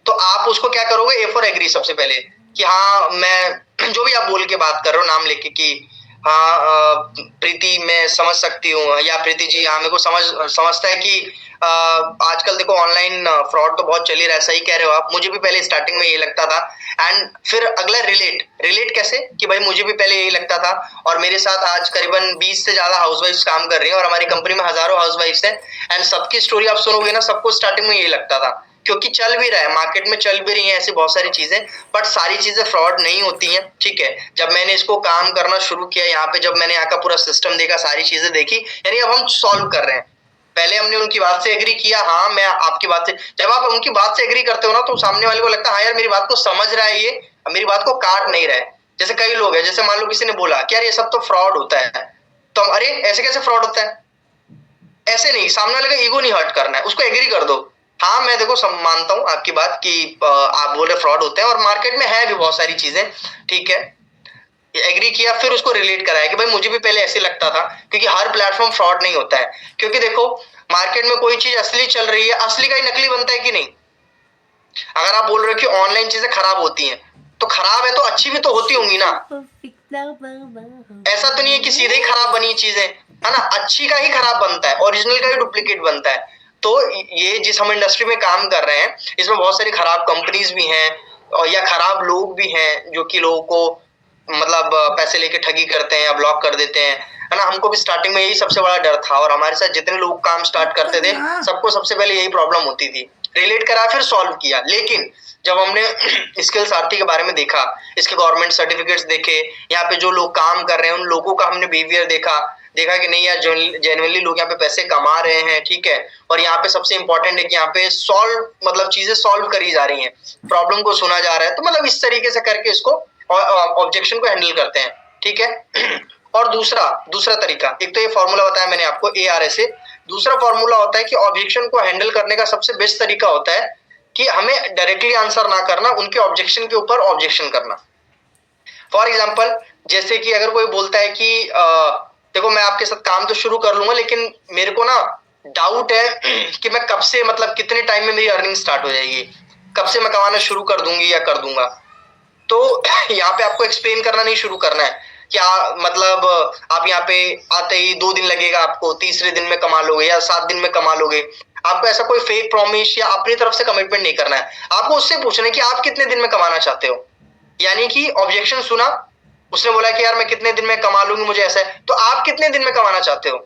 तो आप उसको क्या करोगे, A फॉर एग्री सबसे पहले, कि हाँ मैं जो भी आप बोल के बात कर रहे हो नाम लेके कि हाँ प्रीति मैं समझ सकती हूँ, या प्रीति जी हाँ मेरे को समझता है कि आजकल देखो ऑनलाइन फ्रॉड तो बहुत चल ही रहा है, सही कह रहे हो आप। मुझे भी पहले स्टार्टिंग में यही लगता था। एंड फिर अगला रिलेट कैसे कि भाई मुझे भी पहले यही लगता था, और मेरे साथ आज करीबन 20 से ज्यादा हाउसवाइफ्स काम कर रही हैं और हमारी कंपनी में हजारों हाउसवाइफ्स हैं। एंड सबकी स्टोरी आप सुनोगे ना, सबको स्टार्टिंग में यही लगता था, क्योंकि चल भी रहा है, मार्केट में चल भी रही है ऐसी बहुत सारी चीजें, बट सारी चीजें फ्रॉड नहीं होती हैं। ठीक है, जब मैंने इसको काम करना शुरू किया यहाँ पे, जब मैंने यहाँ का पूरा सिस्टम देखा, सारी चीजें देखी, यानी अब हम सॉल्व कर रहे हैं। पहले हमने उनकी बात से एग्री किया, हाँ मैं आपकी बात से, जब आप उनकी बात से एग्री करते हो ना, तो सामने वाले को लगता है हाँ यार मेरी बात को समझ रहा है, ये मेरी बात को काट नहीं रहा है। जैसे कई लोग हैं, जैसे मान लो किसी ने बोला कि यार ये सब तो फ्रॉड होता है, तो हम अरे ऐसे कैसे फ्रॉड होता है, ऐसे नहीं, सामने वाले का ईगो नहीं हर्ट करना है, उसको एग्री कर दो। हाँ मैं देखो मानता हूँ आपकी बात कि आप बोल रहे फ्रॉड होते हैं और मार्केट में है भी बहुत सारी चीजें। ठीक है, एग्री किया, फिर उसको रिलेट कराया कि भाई मुझे भी पहले ऐसे लगता था, क्योंकि हर प्लेटफॉर्म फ्रॉड नहीं होता है। क्योंकि देखो मार्केट में कोई चीज असली चल रही है, असली का ही नकली बनता है कि नहीं। अगर आप बोल रहे हो कि ऑनलाइन चीजें खराब होती हैं, तो खराब है तो अच्छी भी तो होती होंगी ना। ऐसा तो नहीं है कि सीधे ही खराब बनी चीजें, है ना, अच्छी का ही खराब बनता है, ओरिजिनल का ही डुप्लीकेट बनता है। तो ये जिस हम इंडस्ट्री में काम कर रहे हैं, इसमें बहुत सारी खराब कंपनीज भी हैं, और या खराब लोग भी हैं जो कि लोगों को मतलब पैसे लेके ठगी करते हैं या ब्लॉक कर देते हैं, है ना। हमको भी स्टार्टिंग में यही सबसे बड़ा डर था, और हमारे साथ जितने लोग काम स्टार्ट करते थे सबको सबसे पहले यही प्रॉब्लम होती थी। रिलेट करा, फिर सॉल्व किया। लेकिन जब हमने स्किल्स आरती के बारे में देखा, इसके गवर्नमेंट सर्टिफिकेट्स देखे, यहाँ पे जो लोग काम कर रहे हैं उन लोगों का हमने बिहेवियर देखा कि नहीं यार जेन्युइनली लोग यहाँ पे पैसे कमा रहे हैं। ठीक है, और यहाँ पे सबसे इंपॉर्टेंट है कि यहाँ पे सॉल्व मतलब चीजें सॉल्व करी जा रही हैं, प्रॉब्लम को सुना जा रहा है। तो मतलब इस तरीके से करके इसको ऑब्जेक्शन को हैंडल करते हैं। ठीक है और दूसरा तरीका, एक तो ये फॉर्मूला बताया मैंने आपको ARSA, दूसरा फॉर्मूला होता है कि ऑब्जेक्शन को हैंडल करने का सबसे बेस्ट तरीका होता है कि हमें डायरेक्टली आंसर ना करना, उनके ऑब्जेक्शन के ऊपर ऑब्जेक्शन करना। फॉर एग्जाम्पल, जैसे कि अगर कोई बोलता है कि देखो मैं आपके साथ काम तो शुरू कर लूंगा, लेकिन मेरे को ना डाउट है कि मैं कब से मतलब कितने टाइम में मेरी अर्निंग स्टार्ट हो जाएगी, कब से मैं कमाना शुरू कर दूंगी या कर दूंगा। तो यहाँ पे आपको एक्सप्लेन करना नहीं शुरू करना है क्या, मतलब आप यहाँ पे आते ही 2 दिन लगेगा आपको, तीसरे दिन में कमा लोगे या 7 दिन में कमा लोगे। आपको ऐसा कोई फेक प्रॉमिस या अपनी तरफ से कमिटमेंट नहीं करना है। आपको उससे पूछना है कि आप कितने दिन में कमाना चाहते हो। यानी कि ऑब्जेक्शन सुना, उसने बोला कि यार मैं कितने दिन में कमा लूंगी, मुझे ऐसा है, तो आप कितने दिन में कमाना चाहते हो।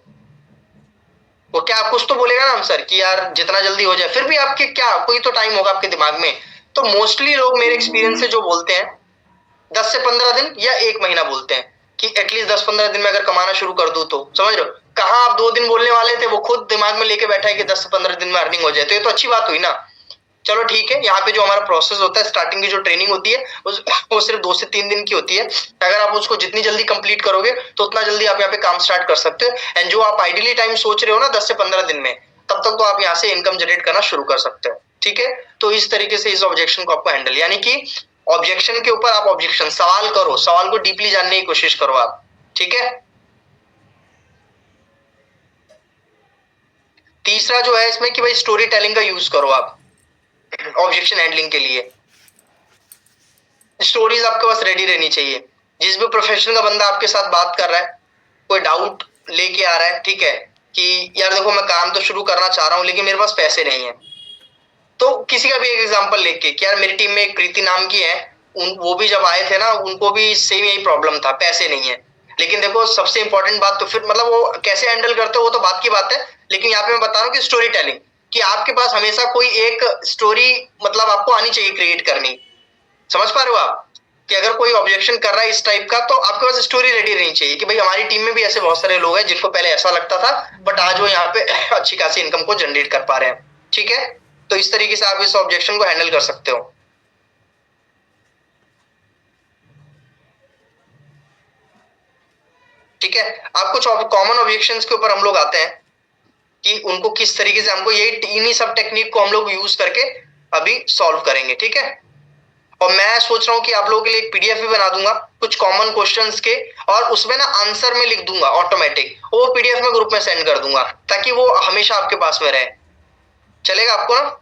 वो क्या कुछ तो बोलेगा ना आंसर कि यार जितना जल्दी हो जाए, फिर भी आपके क्या कोई तो टाइम होगा आपके दिमाग में। तो मोस्टली लोग मेरे एक्सपीरियंस से जो बोलते हैं 10 से 15 दिन या 1 महीना बोलते हैं कि एटलीस्ट 10-15 दिन में अगर कमाना शुरू कर दूं तो। समझ रहे हो, कहाँ आप 2 दिन बोलने वाले थे, वो खुद दिमाग में लेके बैठा है कि 10 से 15 दिन में अर्निंग हो जाए, तो ये तो अच्छी बात हुई ना। चलो ठीक है, यहाँ पे जो हमारा प्रोसेस होता है, स्टार्टिंग की जो ट्रेनिंग होती है वो सिर्फ 2 से 3 दिन की होती है। अगर आप उसको जितनी जल्दी कंप्लीट करोगे तो उतना जल्दी आप यहाँ पे काम स्टार्ट कर सकते हो। एंड जो आप आइडियली टाइम सोच रहे हो ना 10 से 15 दिन में, तब तक तो आप यहाँ से इनकम जनरेट करना शुरू कर सकते हो। ठीक है, तो इस तरीके से इस ऑब्जेक्शन को आपको हैंडल, यानी कि ऑब्जेक्शन के ऊपर आप ऑब्जेक्शन सवाल करो, सवाल को डीपली जानने की कोशिश करो आप। ठीक है, तीसरा जो है इसमें कि भाई स्टोरी टेलिंग का यूज करो आप ऑब्जेक्शन हैंडलिंग के लिए। स्टोरीज आपके पास रेडी रहनी चाहिए। जिस भी प्रोफेशन का बंदा आपके साथ बात कर रहा है, कोई डाउट लेके आ रहा है, ठीक है, कि यार देखो मैं काम तो शुरू करना चाह रहा हूं लेकिन मेरे पास पैसे नहीं है, तो किसी का भी एक एग्जांपल लेके कि यार मेरी टीम में एक प्रीति नाम की है, वो भी जब आए थे ना उनको भी सेम यही प्रॉब्लम था, पैसे नहीं है। लेकिन देखो सबसे इंपॉर्टेंट बात, तो फिर मतलब वो कैसे हैंडल करते हो वो तो बात की बात है, लेकिन यहाँ पे मैं बता रहा हूँ कि स्टोरी टेलिंग, कि आपके पास हमेशा कोई एक स्टोरी मतलब आपको आनी चाहिए क्रिएट करनी। समझ पा रहे हो आप कि अगर कोई ऑब्जेक्शन कर रहा है इस टाइप का, तो आपके पास स्टोरी रेडी रहनी चाहिए कि भाई हमारी टीम में भी ऐसे बहुत सारे लोग हैं जिनको पहले ऐसा लगता था, बट आज वो यहाँ पे अच्छी खासी इनकम को जनरेट कर पा रहे हैं। ठीक है, तो इस तरीके से आप इस ऑब्जेक्शन को हैंडल कर सकते हो। ठीक है, अब कुछ कॉमन ऑब्जेक्शंस के ऊपर हम लोग आते हैं कि उनको किस तरीके से हमको यही इन्हीं सब टेक्निक को हम लोग यूज करके अभी सॉल्व करेंगे। ठीक है, और मैं सोच रहा हूँ कि आप लोगों के लिए एक पीडीएफ भी बना दूंगा कुछ कॉमन क्वेश्चंस के, और उसमें ना आंसर में लिख दूंगा ऑटोमेटिक, वो पीडीएफ में ग्रुप में सेंड कर दूंगा ताकि वो हमेशा आपके पास में रहे। चलेगा आपको ना,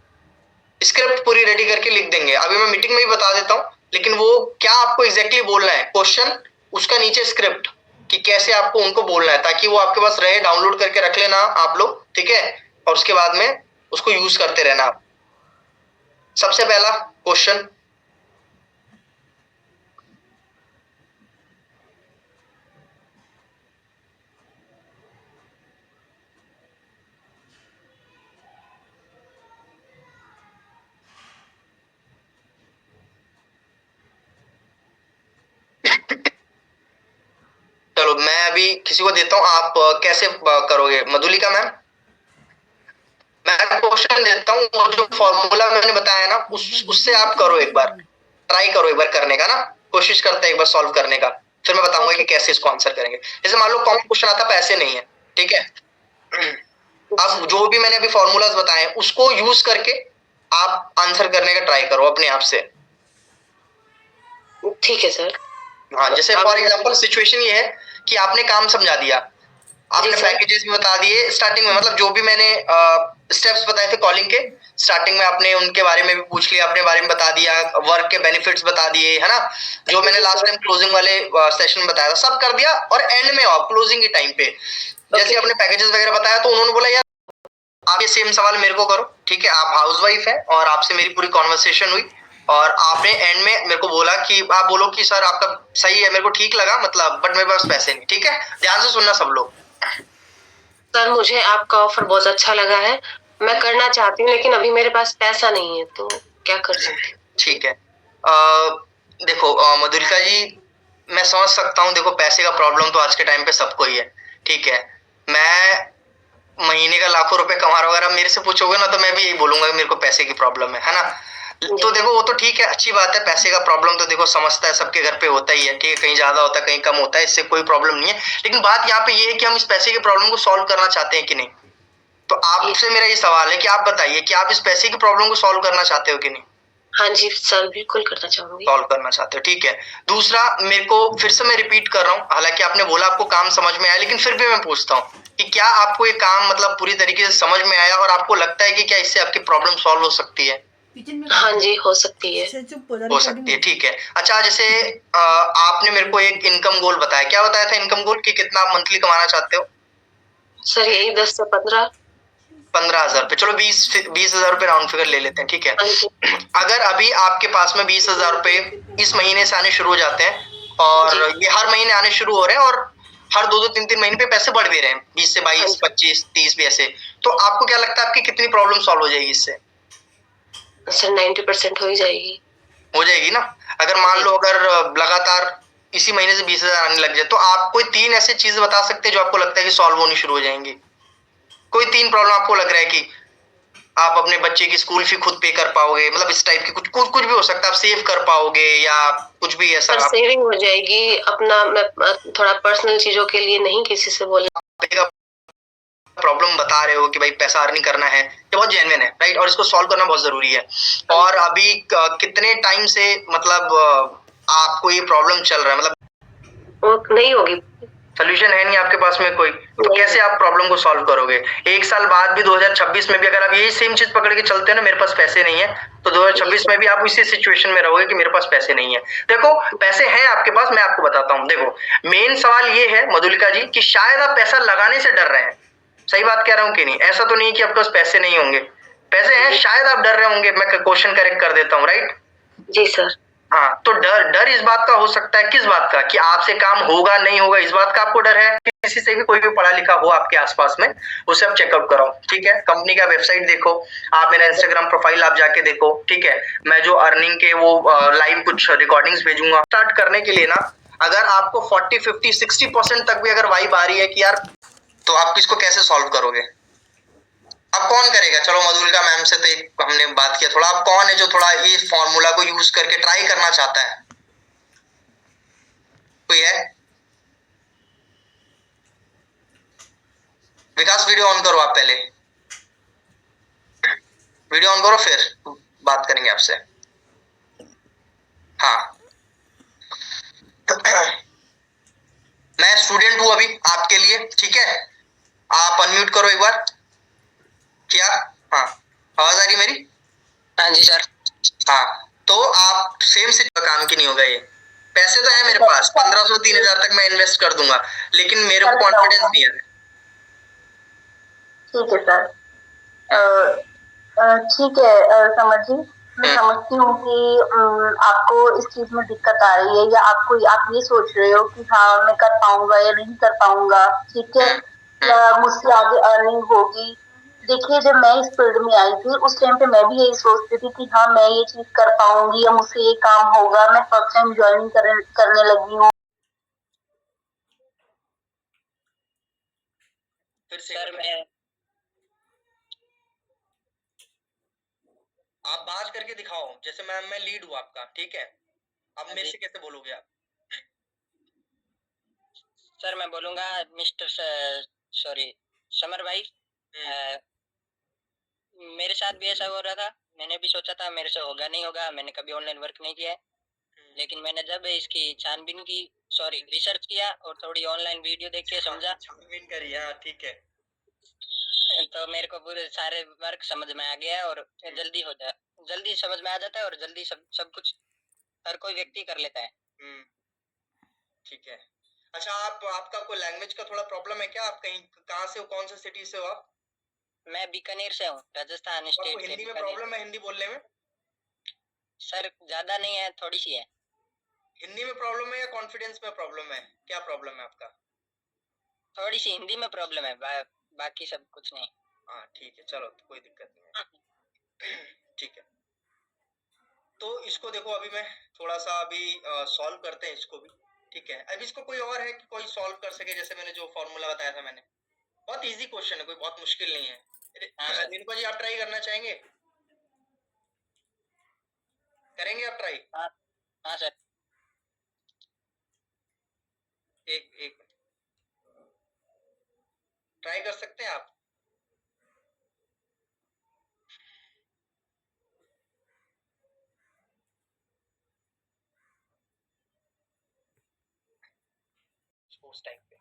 स्क्रिप्ट पूरी रेडी करके लिख देंगे, अभी मैं मीटिंग में ही बता देता हूँ, लेकिन वो क्या आपको एग्जैक्टली बोलना है क्वेश्चन, उसका नीचे स्क्रिप्ट, कि कैसे आपको उनको बोलना है, ताकि वो आपके पास रहे, डाउनलोड करके रख लेना आप लोग, ठीक है, और उसके बाद में उसको यूज करते रहना आप। सबसे पहला क्वेश्चन, चलो मैं अभी किसी को देता हूं, आप कैसे करोगे? मधुलिका मैम, मैं क्वेश्चन देता हूँ, वो जो फॉर्मूला मैंने बताया ना, उससे आप करो एक बार, ट्राई करो एक बार करने का ना, कोशिश करते हैं एक बार सॉल्व करने का, फिर मैं बताऊंगा कि कैसे इसको आंसर करेंगे। जैसे मान लो कॉमन क्वेश्चन आता, पैसे नहीं है, ठीक है, अब जो भी मैंने अभी फॉर्मूलाज बताए हैं उसको यूज करके आप आंसर करने का ट्राई करो अपने आप से। ठीक है सर। हाँ, जैसे फॉर एग्जांपल सिचुएशन ये है कि आपने काम समझा दिया, आपने पैकेजेस भी बता दिए स्टार्टिंग में, मतलब जो भी मैंने स्टेप्स बताए थे कॉलिंग के स्टार्टिंग में, आपने उनके बारे में भी पूछ लिया, अपने बारे में बता दिया, वर्क के बेनिफिट्स बता दिए, है ना, जो मैंने लास्ट टाइम क्लोजिंग वाले सेशन में बताया था सब कर दिया, और एंड में आप क्लोजिंग के टाइम पे जैसे आपने पैकेजेस वगैरह बताया तो उन्होंने बोला यार आप ये सेम सवाल मेरे को करो, ठीक है, आप हाउसवाइफ है और आपसे मेरी पूरी कॉन्वर्सेशन हुई, और आपने एंड में मेरे को बोला कि आप बोलो कि सर आपका सही है, मेरे को ठीक लगा, मतलब बट मेरे पास पैसे नहीं, ठीक है, ध्यान से सुनना सब लोग। सर मुझे आपका ऑफर बहुत अच्छा लगा है, मैं करना चाहती हूँ लेकिन अभी मेरे पास पैसा नहीं है, तो क्या कर सकती हूँ? ठीक है, देखो मधुलिका जी, मैं समझ सकता हूँ, देखो पैसे का प्रॉब्लम तो आज के टाइम पे सबको ही है, ठीक है, मैं महीने का लाखों रुपए कमा रहा हूँ, अगर आप मेरे से पूछोगे ना तो मैं भी यही बोलूंगा कि मेरे को पैसे की प्रॉब्लम है ना, तो देखो वो तो ठीक है, अच्छी बात है, पैसे का प्रॉब्लम तो देखो समझता है, सबके घर पे होता ही है, ठीक है, कहीं ज्यादा होता है कहीं कम होता है, इससे कोई प्रॉब्लम नहीं है, लेकिन बात यहाँ पे ये है कि हम इस पैसे के प्रॉब्लम को सॉल्व करना चाहते हैं कि नहीं। तो आपसे मेरा ये सवाल है कि आप बताइए कि आप इस पैसे की प्रॉब्लम को सॉल्व करना चाहते हो कि नहीं? हाँ जी सर, बिल्कुल करना चाहूंगी। सॉल्व करना चाहते हो, ठीक है। दूसरा, मेरे को फिर से मैं रिपीट कर रहा हूँ, हालांकि आपने बोला आपको काम समझ में आया, लेकिन फिर भी मैं पूछता हूँ कि क्या आपको ये काम मतलब पूरी तरीके से समझ में आया, और आपको लगता है कि क्या इससे आपकी प्रॉब्लम सॉल्व हो सकती है? हाँ जी, हो सकती है। हो सकती है, ठीक है। अच्छा, जैसे आपने मेरे को एक इनकम गोल बताया, क्या बताया था इनकम गोल, कि कितना आप मंथली कमाना चाहते हो? सर यही 10 से 15। 15,000 रुपए, चलो 20,000 रुपए राउंड फिगर ले लेते हैं, ठीक है। अगर अभी आपके पास में 20,000 रुपए इस महीने से आने शुरू हो जाते हैं, और ये हर महीने आने शुरू हो रहे हैं, और हर 2-2 3-3 महीने पे पैसे बढ़ भी रहे हैं, 20 से 22, 25, 30 भी ऐसे, तो आपको क्या लगता है आपकी कितनी प्रॉब्लम सॉल्व हो जाएगी इससे? सर 90% हो ही जाएगी। हो जाएगी ना? अगर मान लो अगर लगातार इसी महीने से 20,000 आने लग जाए, तो आप कोई 3 ऐसी चीजें बता सकते हैं जो आपको लगता है कि सॉल्व होनी शुरू हो जाएंगी? कोई 3 प्रॉब्लम आपको लग रहा है कि आप अपने बच्चे की स्कूल फी खुद पे कर पाओगे, मतलब इस टाइप की कुछ भी हो सकता है, आप सेव कर पाओगे या कुछ भी ऐसा? सर सेविंग हो जाएगी, अपना मैं थोड़ा पर्सनल चीजों के लिए नहीं किसी से बोलना। प्रॉब्लम बता रहे हो कि भाई पैसा अर्निंग करना है, ये बहुत जेन्युइन है, राइट, और इसको सॉल्व करना बहुत जरूरी है। और अभी कितने टाइम से मतलब आपको ये प्रॉब्लम चल रहा है, मतलब वो नहीं होगी, सोल्यूशन है नहीं आपके पास में कोई, तो कैसे आप प्रॉब्लम को सॉल्व करोगे? एक साल बाद भी 2026 में भी अगर आप यही सेम चीज पकड़ के चलते हैं ना, मेरे पास पैसे नहीं है, तो 2026 में भी आप इसी सिचुएशन में रहोगे कि मेरे पास पैसे नहीं है। देखो पैसे हैं आपके पास, मैं आपको बताता हूँ, देखो मेन सवाल ये है मधुलिका जी कि शायद आप पैसा लगाने से डर रहे हैं, सही बात कह रहा हूँ कि नहीं? ऐसा तो नहीं कि आपके पास पैसे नहीं होंगे, पैसे हैं, शायद आप डर रहे होंगे, मैं क्वेश्चन करेक्ट कर देता हूँ, राइट? जी सर। हाँ, तो डर इस बात का हो सकता है, किस बात का, कि आपसे काम होगा नहीं होगा, इस बात का आपको डर है? किसी से भी कोई भी पढ़ा लिखा हो आपके आसपास में, उसे आप चेकआउट कराओ, ठीक है, कंपनी का वेबसाइट देखो, आप मेरा इंस्टाग्राम प्रोफाइल आप जाके देखो, ठीक है, मैं जो अर्निंग के वो लाइव कुछ रिकॉर्डिंग्स भेजूंगा। स्टार्ट करने के लिए ना, अगर आपको 40, 50, 60% तक भी अगर वाइब आ रही है कि यार, तो आप इसको कैसे सॉल्व करोगे? अब कौन करेगा? चलो मधुलिका मैम से तो एक हमने बात किया, थोड़ा अब कौन है जो थोड़ा ये फॉर्मूला को यूज करके ट्राई करना चाहता है? कोई है? विकास वीडियो ऑन करो आप पहले, वीडियो ऑन करो फिर बात करेंगे आपसे। हाँ मैं स्टूडेंट हूं अभी आपके लिए, ठीक है, आप अनम्यूट करो एक बार। क्या? हाँ, आवाज आ रही मेरी? हाँ जी सर। हाँ, तो आप सेम से काम की नहीं होगा ये, पैसे तो है मेरे पास, 1500-3000 तक मैं इन्वेस्ट कर दूंगा, लेकिन मेरे को कॉन्फिडेंस नहीं है। ठीक है सर, ठीक है समझी, मैं समझती हूँ कि आपको इस चीज में दिक्कत आ रही है, या आप ये सोच रहे हो कि हाँ मैं कर पाऊंगा या नहीं कर पाऊंगा, ठीक है, या मुझसे आगे अर्निंग होगी। देखिए, जब मैं इस फील्ड में आई थी उस टाइम पे मैं भी यही सोचती थी कि हाँ मैं ये चीज कर पाऊंगी या मुझसे ये काम होगा। मैं फर्स्ट टाइम ज्वाइनिंग करने लगी हूँ। फिर सर मैं आप बात करके दिखाओ, जैसे मैं लीड हूँ आपका, ठीक है, अब मेरे से कैसे बोलोगे आप? सर मैं बोलूंगा मिस्टर सॉरी समर भाई, मेरे साथ भी ऐसा हो रहा था। मैंने भी सोचा था मेरे से होगा नहीं होगा, मैंने कभी ऑनलाइन वर्क नहीं किया है, लेकिन मैंने जब इसकी छानबीन की, सॉरी रिसर्च किया और थोड़ी ऑनलाइन वीडियो देख के समझा, छानबीन करी, हाँ ठीक है, तो मेरे को पूरे सारे वर्क समझ में आ गया और जल्दी समझ में आ जाता है और जल्दी सब कुछ हर कोई व्यक्ति कर लेता है। ठीक है। अच्छा, आपका कोई लैंग्वेज का थोड़ा प्रॉब्लम है क्या? आप कहीं कहाँ से हो, कौन सा सिटी से हो आप? मैं बीकानेर से हूँ, राजस्थान स्टेट आपको से। हिंदी में प्रॉब्लम है, हिंदी बोलने में? सर ज्यादा नहीं है, थोड़ी सी है। हिंदी में प्रॉब्लम है या कॉन्फिडेंस में प्रॉब्लम है? क्या प्रॉब्लम है आपका? थोड़ी सी हिंदी में प्रॉब्लम है, बाकी सब कुछ नहीं। हाँ ठीक है, चलो तो कोई दिक्कत नहीं है। ठीक है, तो इसको देखो, अभी मैं थोड़ा सा अभी सॉल्व करते हैं इसको भी, ठीक है। अब इसको कोई और है कि कोई सॉल्व कर सके, जैसे मैंने जो फॉर्मूला बताया था मैंने, बहुत इजी क्वेश्चन है, कोई बहुत मुश्किल नहीं है। रिनको जी, आप ट्राई करना चाहेंगे? करेंगे आप ट्राई? हाँ हाँ सर। एक एक ट्राई कर सकते हैं आप? उस टाइम पे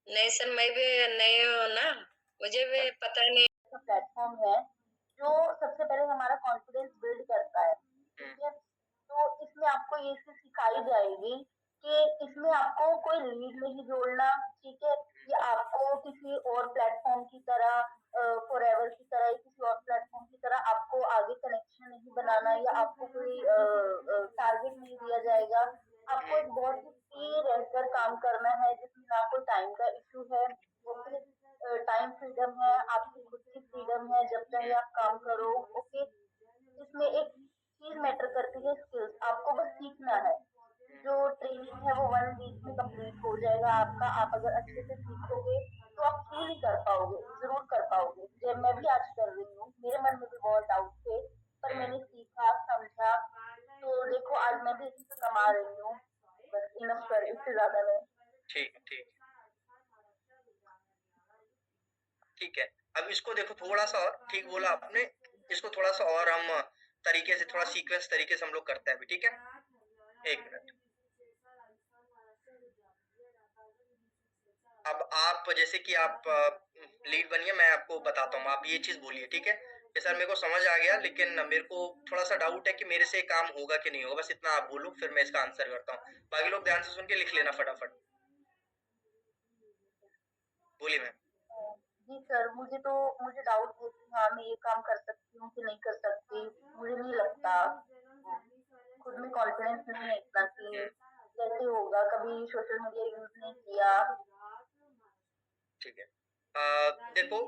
नहीं सर, मैं भी नई हूँ ना, मुझे भी पता नहीं। प्लेटफॉर्म है जो सबसे पहले हमारा कॉन्फिडेंस बिल्ड करता है, ठीक है। तो इसमें आपको ये चीज सिखाई जाएगी कि इसमें आपको कोई लीड नहीं जोड़ना, ठीक है, या आपको किसी और प्लेटफॉर्म की तरह, फॉरएवर की तरह या किसी और प्लेटफॉर्म की तरह आपको आगे कनेक्शन नहीं बनाना, या आपको कोई टारगेट नहीं दिया जाएगा। आपको एक बहुत ही फ्री रहकर काम करना है, जिसमें ना कोई टाइम का इशू है, ओके, टाइम फ्रीडम है, आपकी खुद की फ्रीडम है, जब चाहे आप काम करो, ओके। इसमें एक चीज मैटर करती है, स्किल्स। आपको बस सीखना है। जो ट्रेनिंग है वो 1 वीक में कंप्लीट हो जाएगा आपका। आप अगर अच्छे से सीखोगे तो आप क्यों नहीं कर पाओगे, जरूर कर पाओगे। जब मैं भी आज कर रही हूँ, मेरे मन में भी बहुत डाउट थे, पर मैंने सीखा, समझा, तो देखो आज मैं भी इसी से कमा रही हूँ। बस इनफ कर, इससे ज्यादा नहीं। ठीक ठीक ठीक है। अब इसको देखो थोड़ा सा और, ठीक बोला आपने, इसको थोड़ा सा और हम तरीके से, थोड़ा सीक्वेंस तरीके से हम लोग करते हैं अभी, ठीक है। एक मिनट। अब आप जैसे कि आप लीड बनिए, मैं आपको बताता हूँ, आप ये चीज बोलिए, ठीक है। ये सर मेरे को समझ आ गया, लेकिन मेरे को थोड़ा सा डाउट है कि मेरे से काम होगा कि नहीं होगा, बस इतना आप बोलो, फिर मैं इसका आंसर करता हूँ। बाकी लोग ध्यान से सुन के लिख लेना फटाफट। बोलिए मैम। जी सर, मुझे डाउट है कि हाँ मैं ये काम कर सकती हूँ कि नहीं कर सकती। मुझे नहीं लगता, खुद में कॉन्फिडेंस नहीं है इतना कि कैसे होगा। कभी सोशल मीडिया यूज नहीं किया। ठीक है, देखो,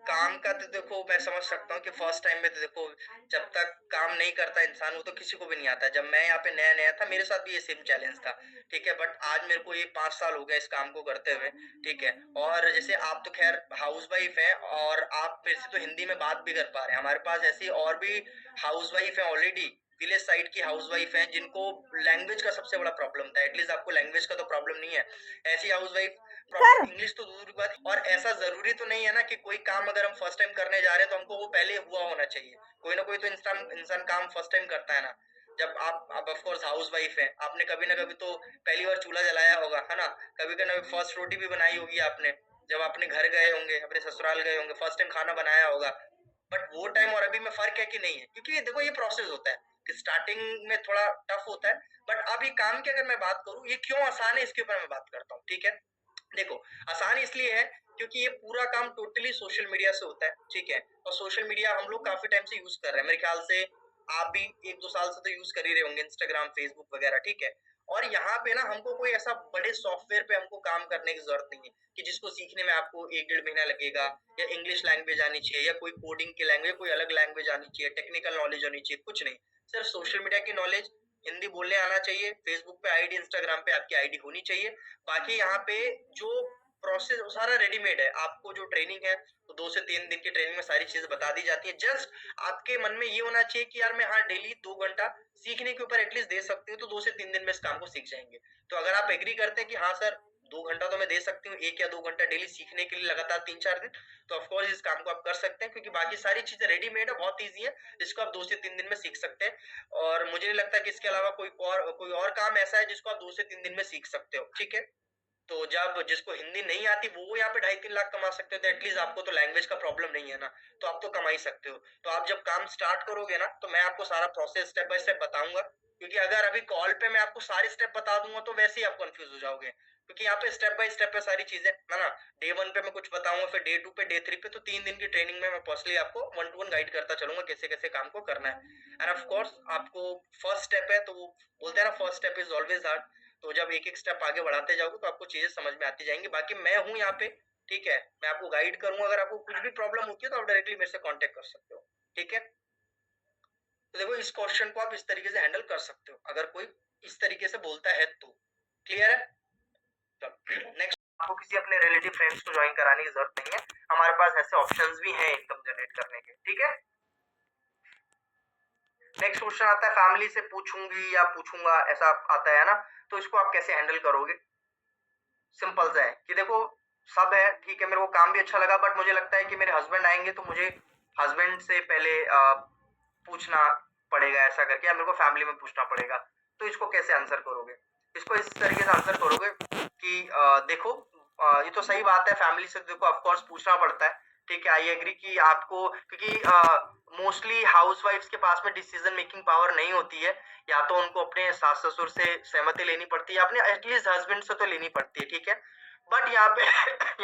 काम का तो देखो मैं समझ सकता हूँ कि फर्स्ट टाइम में तो देखो, जब तक काम नहीं करता इंसान, वो तो किसी को भी नहीं आता। जब मैं यहाँ पे नया नया था, मेरे साथ भी ये सेम चैलेंज था, ठीक है। बट आज मेरे को ये 5 साल हो गए इस काम को करते हुए, ठीक है। और जैसे आप तो खैर हाउस वाइफ है, और आप मेरे से तो हिंदी में बात भी कर पा रहे हैं। हमारे पास ऐसी और भी हाउस वाइफ है ऑलरेडी, विलेज साइड की हाउस वाइफ है, जिनको लैंग्वेज का सबसे बड़ा प्रॉब्लम था। एटलीस्ट आपको लैंग्वेज का तो प्रॉब्लम नहीं है। ऐसी हाउस वाइफ, प्रॉपर इंग्लिश तो दूर की बात। और ऐसा जरूरी तो नहीं है ना कि कोई काम अगर हम फर्स्ट टाइम करने जा रहे हैं तो हमको वो पहले हुआ होना चाहिए। कोई ना कोई तो इंसान काम फर्स्ट टाइम करता है ना। जब आप ऑफ कोर्स हाउस वाइफ है, आपने कभी ना कभी तो पहली बार चूल्हा जलाया होगा, है ना। कभी कभी फर्स्ट रोटी भी बनाई होगी आपने, जब अपने घर गए होंगे, अपने ससुराल गए होंगे, फर्स्ट टाइम खाना बनाया होगा। बट वो टाइम और अभी में फर्क है कि नहीं है? क्योंकि देखो, ये प्रोसेस होता है। कि स्टार्टिंग में थोड़ा टफ होता है, बट अभी काम की अगर मैं बात करूँ ये क्यों आसान है इसके ऊपर मैं बात करता हूँ। ठीक है, देखो आसान इसलिए है क्योंकि ये पूरा काम टोटली सोशल मीडिया से होता है। ठीक है, और सोशल मीडिया हम लोग काफी टाइम से यूज कर रहे हैं, मेरे ख्याल से आप भी 1-2 साल से तो यूज कर ही रहे होंगे इंस्टाग्राम, फेसबुक वगैरह। ठीक है, और यहाँ पे ना हमको कोई ऐसा बड़े सॉफ्टवेयर पे हमको काम करने की जरूरत नहीं है कि जिसको सीखने में आपको 1-1.5 महीना लगेगा, या इंग्लिश लैंग्वेज आनी चाहिए, या कोई कोडिंग की लैंग्वेज, कोई अलग लैंग्वेज आनी चाहिए, टेक्निकल नॉलेज होनी चाहिए, कुछ नहीं। सिर्फ सोशल मीडिया की नॉलेज, हिंदी बोलने आना चाहिए, फेसबुक पे आईडी, इंस्टाग्राम पे आपकी आईडी होनी चाहिए। बाकी यहाँ पे जो प्रोसेस सारा रेडीमेड है, आपको जो ट्रेनिंग है तो 2 से 3 दिन की ट्रेनिंग में सारी चीजें बता दी जाती है। जस्ट आपके मन में ये होना चाहिए कि यार मैं हाँ डेली 2 घंटा सीखने के ऊपर एटलीस्ट दे सकती हूँ, तो 2 से 3 दिन में इस काम को सीख जाएंगे। तो अगर आप एग्री करते हैं कि हाँ सर 2 घंटा तो मैं दे सकती हूँ, 1 या 2 घंटा डेली सीखने के लिए लगातार 3-4 दिन, तो ऑफकोर्स इस काम को आप कर सकते हैं, क्योंकि बाकी सारी चीजें रेडीमेड है, बहुत ईजी है, जिसको आप 2 से 3 दिन में सीख सकते हैं। और मुझे नहीं लगता कि इसके अलावा कोई और काम ऐसा है जिसको आप 2 से 3 दिन में सीख सकते हो। ठीक है, तो जब जिसको हिंदी नहीं आती वो यहाँ पे 2.5-3 लाख कमा सकते हो, तो एटलीस्ट आपको तो लैंग्वेज का प्रॉब्लम नहीं है ना, तो आप तो कमा ही सकते हो। तो आप जब काम स्टार्ट करोगे ना, तो मैं आपको सारा प्रोसेस स्टेप बाय स्टेप बताऊंगा, क्योंकि अगर अभी कॉल पे मैं आपको सारे स्टेप बता दूंगा तो वैसे ही आप कंफ्यूज हो जाओगे, क्योंकि यहाँ पे स्टेप बाय स्टेप है सारी चीजें, है ना। डे 1 पे मैं कुछ बताऊंगा, फिर डे 2 पे, डे 3 पे, तो 3 दिन की ट्रेनिंग में मैं पर्सनली आपको 1-to-1 गाइड करता चलूंगा कैसे कैसे काम को करना है। एंड ऑफ कोर्स आपको फर्स्ट स्टेप है, तो वो बोलते हैं ना first step is always hard, तो जब एक एक स्टेप आगे बढ़ाते जाओगे तो आपको चीजें समझ में आती जाएंगी। बाकी मैं हूँ यहाँ पे, ठीक है, मैं आपको गाइड करूंगा, अगर आपको कुछ भी प्रॉब्लम होती है तो आप डायरेक्टली मेरे से कांटेक्ट कर सकते हो। ठीक है, तो देखो इस क्वेश्चन को आप इस तरीके से हैंडल कर सकते हो अगर कोई इस तरीके से बोलता है तो। क्लियर है? नेक्स्ट, आपको किसी अपने रिलेटिव फ्रेंड्स को ज्वाइन कराने की जरूरत नहीं है, हमारे पास ऐसे ऑप्शंस भी हैं इनकम जनरेट करने के। ठीक है, नेक्स्ट क्वेश्चन आता है फैमिली से पूछूंगी या पूछूंगा, ऐसा आता है ना, तो इसको आप कैसे हैंडल करोगे? सिंपल सा है कि देखो सब है, ठीक है, मेरे को काम भी अच्छा लगा, बट मुझे लगता है कि मेरे हस्बैंड आएंगे तो मुझे हस्बैंड से पहले पूछना पड़ेगा ऐसा करके, या मेरे को फैमिली में पूछना पड़ेगा। तो इसको कैसे आंसर करोगे? इसको इस तरीके से आंसर करोगे कि देखो ये तो सही बात है, फैमिली से देखो ऑफकोर्स पूछना पड़ता है। ठीक है, आई एग्री कि आपको, क्योंकि मोस्टली हाउसवाइफ्स के पास में डिसीजन मेकिंग पावर नहीं होती है, या तो उनको अपने सास ससुर से सहमति लेनी पड़ती है, अपने एटलीस्ट हस्बैंड से तो लेनी पड़ती है। ठीक है, बट यहाँ पे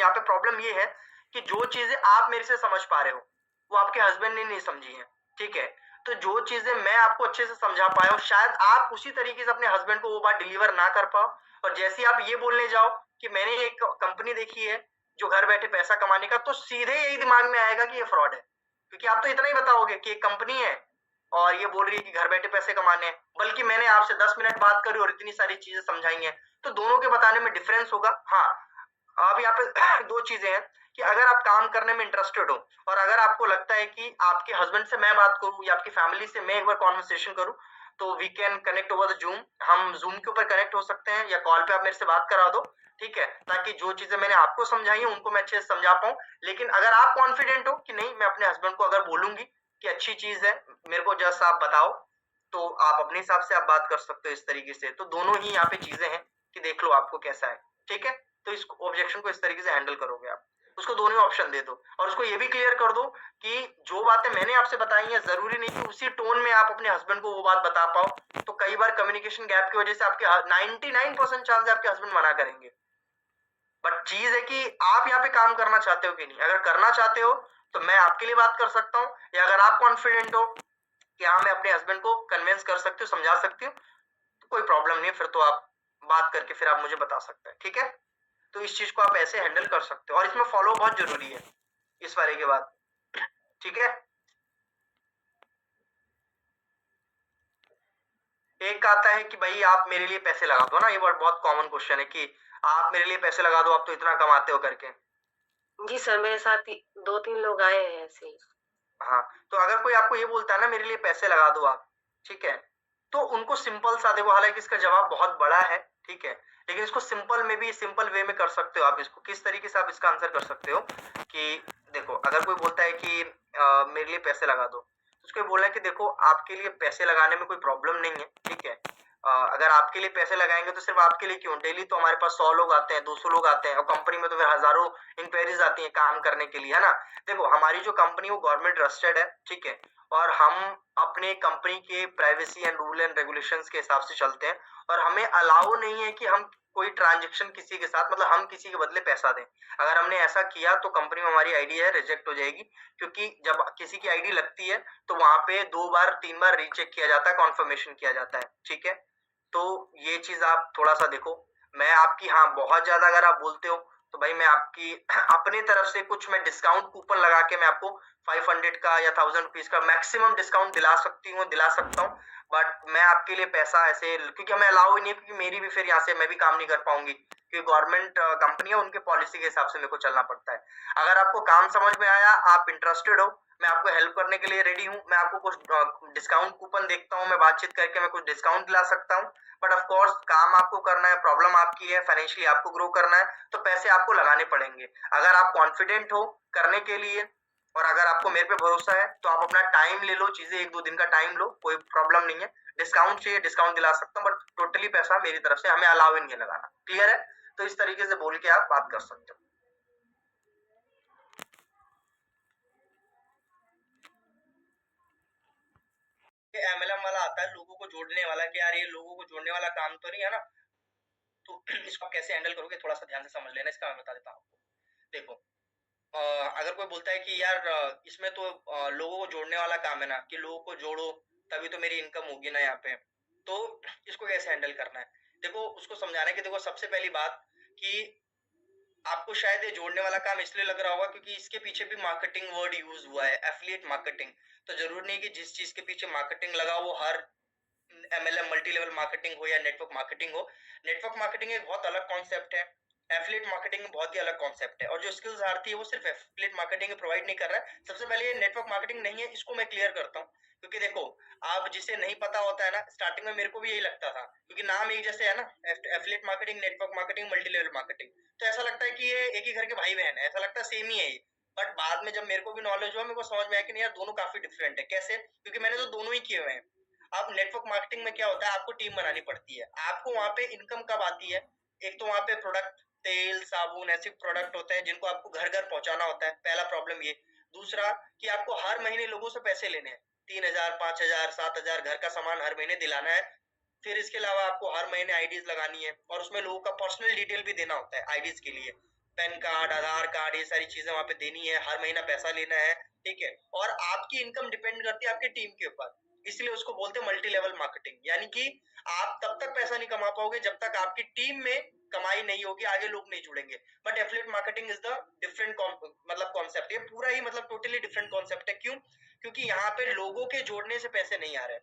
यहाँ पे प्रॉब्लम ये है कि जो चीजें आप मेरे से समझ पा रहे हो वो आपके हस्बैंड ने नहीं समझी है। ठीक है, तो जो चीजें मैं आपको अच्छे से समझा पाया हूँ, शायद आप उसी तरीके से अपने हस्बैंड को वो बात डिलीवर ना कर पाओ, और जैसे आप ये बोलने जाओ कि मैंने एक कंपनी देखी है जो घर बैठे पैसा कमाने का, तो सीधे यही दिमाग में आएगा कि ये फ्रॉड है, क्योंकि आप तो इतना ही बताओगे कि एक कंपनी है और ये बोल रही है कि घर बैठे पैसे कमाने हैं, बल्कि मैंने आपसे 10 मिनट बात करी और इतनी सारी चीजें समझाई हैं, तो दोनों के बताने में डिफरेंस होगा। हाँ, अब यहाँ पे दो चीजें हैं कि अगर आप काम करने में इंटरेस्टेड हो, और अगर आपको लगता है कि आपके हस्बैंड से मैं बात करूं या आपकी फैमिली से मैं एक बार कॉन्वर्सेशन करूं, तो we can connect over the Zoom, हम जूम के ऊपर कनेक्ट हो सकते हैं, या कॉल पे आप मेरे से बात करा दो। ठीक है, ताकि जो चीजें मैंने आपको समझाई है उनको मैं अच्छे से समझा पाऊं। लेकिन अगर आप कॉन्फिडेंट हो कि नहीं मैं अपने हस्बैंड को अगर बोलूंगी कि अच्छी चीज है, मेरे को जस्ट आप बताओ, तो आप अपने हिसाब से आप बात कर सकते हो इस तरीके से। तो दोनों ही यहाँ पे चीजें हैं कि देख लो आपको कैसा है। ठीक है, तो इस ऑब्जेक्शन को इस तरीके से हैंडल करोगे आप, उसको दोनों ऑप्शन दे दो, और उसको ये भी क्लियर कर दो कि जो बातें मैंने आपसे बताई हैं जरूरी नहीं कि उसी टोन में आप अपने हस्बैंड को वो बात बता पाओ। तो कई बार कम्युनिकेशन गैप की वजह से आपके 99% चांस है आपके हस्बैंड मना करेंगे, बट चीज है कि आप यहाँ पे काम करना चाहते हो कि नहीं। अगर करना चाहते हो तो मैं आपके लिए बात कर सकता हूँ, या अगर आप कॉन्फिडेंट हो कि हाँ मैं अपने हस्बैंड को कन्विंस कर सकती हूँ, समझा सकती हूँ, तो कोई प्रॉब्लम नहीं है, फिर तो आप बात करके फिर आप मुझे बता सकते हैं। ठीक है, तो इस चीज को आप ऐसे हैंडल कर सकते हो, और इसमें फॉलो बहुत जरूरी है इस बारे के बाद। ठीक है, एक आता है कि भाई आप मेरे लिए पैसे लगा दो ना, ये बहुत कॉमन क्वेश्चन है कि आप मेरे लिए पैसे लगा दो, आप तो इतना कमाते हो करके। जी सर, मेरे साथ 2-3 लोग आए हैं ऐसे ही। हाँ, तो अगर कोई आपको ये बोलता है ना मेरे लिए पैसे लगा दो आप, ठीक है, तो उनको सिंपल सा देखो, हालांकि इसका जवाब बहुत बड़ा है, ठीक है, लेकिन इसको सिंपल में भी, सिंपल वे में कर सकते हो आप। इसको किस तरीके से आप इसका आंसर कर सकते हो कि देखो अगर कोई बोलता है कि मेरे लिए पैसे लगा दो, तो उसको बोलना है कि देखो आपके लिए पैसे लगाने में कोई प्रॉब्लम नहीं है। ठीक है, अगर आपके लिए पैसे लगाएंगे तो सिर्फ आपके लिए क्यों, डेली तो हमारे पास 100 लोग आते हैं, 200 लोग आते हैं, और कंपनी में तो फिर हजारों इंक्वायरीज आती हैं काम करने के लिए, है ना। देखो हमारी जो कंपनी वो गवर्नमेंट ट्रस्टेड है, ठीक है, और हम अपने कंपनी के privacy and rule and regulations के हिसाब से चलते हैं, और हमें अलाउ नहीं है कि हम कोई ट्रांजेक्शन किसी के साथ, मतलब हम किसी के बदले पैसा दें। अगर हमने ऐसा किया तो कंपनी में हमारी आईडी है रिजेक्ट हो जाएगी, क्योंकि जब किसी की आईडी लगती है तो वहां पे 2 बार 3 बार रीचेक किया जाता है, कॉन्फर्मेशन किया जाता है, ठीक है। तो ये चीज आप थोड़ा सा देखो। मैं आपकी, हाँ बहुत ज्यादा अगर आप बोलते हो तो भाई मैं आपकी अपने तरफ से कुछ मैं डिस्काउंट कूपन लगा के मैं आपको 500 का या 1000 रुपीज का मैक्सिमम डिस्काउंट दिला सकता हूँ। बट मैं आपके लिए पैसा ऐसे, क्योंकि हमें अलाउ ही नहीं है, क्योंकि मेरी भी फिर यहाँ से मैं भी काम नहीं कर पाऊंगी, क्योंकि गवर्नमेंट कंपनी है, उनके पॉलिसी के हिसाब से मेरे को चलना पड़ता है। अगर आपको काम समझ में आया, आप इंटरेस्टेड हो, मैं आपको हेल्प करने के लिए रेडी हूँ। मैं आपको कुछ डिस्काउंट कूपन देखता हूँ, मैं बातचीत करके मैं कुछ डिस्काउंट दिला सकता हूँ। बट ऑफ कोर्स काम आपको करना है, प्रॉब्लम आपकी है, फाइनेंशियली आपको ग्रो करना है, तो पैसे आपको लगाने पड़ेंगे। अगर आप कॉन्फिडेंट हो करने के लिए, और अगर आपको मेरे पे भरोसा है, तो आप अपना टाइम ले लो, चीजें 1-2 दिन का टाइम लो, कोई प्रॉब्लम नहीं है। डिस्काउंट चाहिए, डिस्काउंट दिला सकता हूँ, बट टोटली पैसा मेरी तरफ से हमें अलाउ ही नहीं लगाना। क्लियर है? तो इस तरीके से बोल के आप बात कर सकते हो। एमएलएम वाला आता है, लोगों को जोड़ने वाला, कि यार ये लोगों को जोड़ने वाला काम तो नहीं है ना, तो इसको कैसे हैंडल करोगे, थोड़ा सा ध्यान से समझ लेना, इसका मैं बता देता हूँ आपको। देखो, अगर कोई बोलता है कि यार इसमें तो लोगों को जोड़ने वाला काम है ना, कि लोगों को जोड़ो तभी तो मेरी इनकम होगी ना यहाँ पे, तो इसको कैसे हैंडल करना है। देखो, उसको समझाना है कि देखो, सबसे पहली बात कि आपको शायद ये जोड़ने वाला काम इसलिए लग रहा होगा क्योंकि इसके पीछे भी मार्केटिंग वर्ड यूज हुआ है, एफिलिएट मार्केटिंग। तो जरूरी नहीं कि जिस चीज के पीछे मार्केटिंग लगा वो हर एमएलएम मल्टी लेवल मार्केटिंग हो या नेटवर्क मार्केटिंग हो। नेटवर्क मार्केटिंग एक बहुत अलग कॉन्सेप्ट है, एफिलिएट मार्केटिंग बहुत ही अलग कॉन्सेप्ट है, और जो स्किल्स आरती है वो सिर्फ एफिलिएट मार्केटिंग प्रोवाइड नहीं कर रहा है। सबसे पहले ये नेटवर्क मार्केटिंग नहीं है, इसको मैं क्लियर करता हूँ, क्योंकि देखो, आप जिसे नहीं पता होता है ना, स्टार्टिंग में मेरे को भी यही लगता था, क्योंकि नाम एक जैसे है ना, affiliate marketing, network marketing, multi level marketing, तो ऐसा लगता है कि ये एक ही घर के भाई बहन है, ऐसा लगता है सेम ही है ये। बट बाद में जब मेरे को भी नॉलेज हुआ, मेरे को समझ में आया कि नहीं यार, दोनों काफी डिफरेंट है। कैसे? क्योंकि मैंने तो दोनों ही किए हुए हैं। अब नेटवर्क मार्केटिंग में क्या होता है, आपको टीम बनानी पड़ती है। आपको वहां पे इनकम कब आती है? एक तो वहां पे प्रोडक्ट, तेल साबुन ऐसे प्रोडक्ट होते हैं जिनको आपको घर घर पहुंचाना होता है, पहला प्रॉब्लम ये। दूसरा कि आपको हर महीने लोगों से पैसे लेने हैं, 3000 5000 7000 घर का सामान हर महीने दिलाना है। फिर इसके अलावा आपको हर महीने आईडीज लगानी है, और उसमें लोगों का पर्सनल डिटेल भी देना होता है आईडीज के लिए, पैन कार्ड, आधार कार्ड, ये सारी चीजें वहां पे देनी है, हर महीना पैसा लेना है, ठीक है। और आपकी इनकम डिपेंड करती है आपकी टीम के ऊपर, इसलिए उसको बोलते हैं मल्टी लेवल मार्केटिंग। यानी कि आप तब तक पैसा नहीं कमा पाओगे जब तक आपकी टीम में कमाई नहीं होगी, आगे लोग नहीं जुड़ेंगे। But affiliate marketing is the different मतलब कॉन्सेप्ट, ये पूरा ही मतलब टोटली डिफरेंट कॉन्सेप्ट है। क्यों? क्योंकि यहाँ पे लोगों के जोड़ने से पैसे नहीं आ रहे,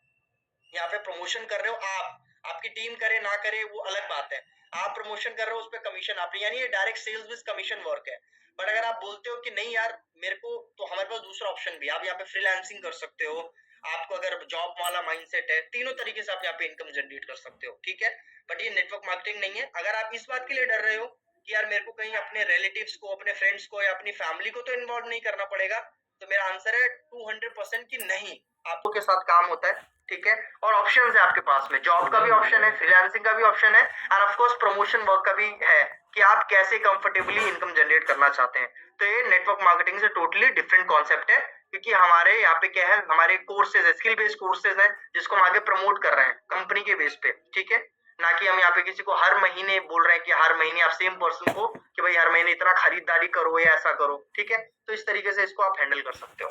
यहाँ पे प्रमोशन कर रहे हो आप, आपकी टीम करे ना करे वो अलग बात है, आप प्रमोशन कर रहे हो, उस पर कमीशन आप, यानी ये direct sales with commission work है। बट अगर आप बोलते हो कि नहीं यार मेरे को, तो हमारे पास दूसरा ऑप्शन भी, आप यहाँ पे फ्रीलांसिंग कर सकते हो। आपको अगर जॉब वाला माइंडसेट है, तीनों तरीके से आप यहाँ पे इनकम जनरेट कर सकते हो, ठीक है। बट ये नेटवर्क मार्केटिंग नहीं है। अगर आप इस बात के लिए डर रहे हो कि यार मेरे को कहीं अपने रिलेटिव्स को, अपने फ्रेंड्स को या अपनी फैमिली को तो इन्वॉल्व नहीं करना पड़ेगा, तो मेरा आंसर है 200% कि नहीं, आपको के साथ काम होता है, ठीक है। और ऑप्शंस है आपके पास में, जॉब का भी ऑप्शन है, फ्रीलांसिंग का भी ऑप्शन है, end of course promotion work का भी है, कि आप कैसे कंफर्टेबली इनकम जनरेट करना चाहते हैं। तो ये नेटवर्क मार्केटिंग से टोटली डिफरेंट कॉन्सेप्ट है, क्योंकि हमारे यहाँ पे क्या है, हमारे कोर्सेज है, स्किल बेस्ड कोर्सेज है, जिसको हम आगे प्रमोट कर रहे हैं कंपनी के बेस पे, ठीक है। ना कि हम यहाँ पे किसी को हर महीने बोल रहे हैं कि हर महीने आप सेम पर्सन को कि भाई हर महीने इतना खरीदारी करो या ऐसा करो, ठीक है। तो इस तरीके से इसको आप हैंडल कर सकते हो।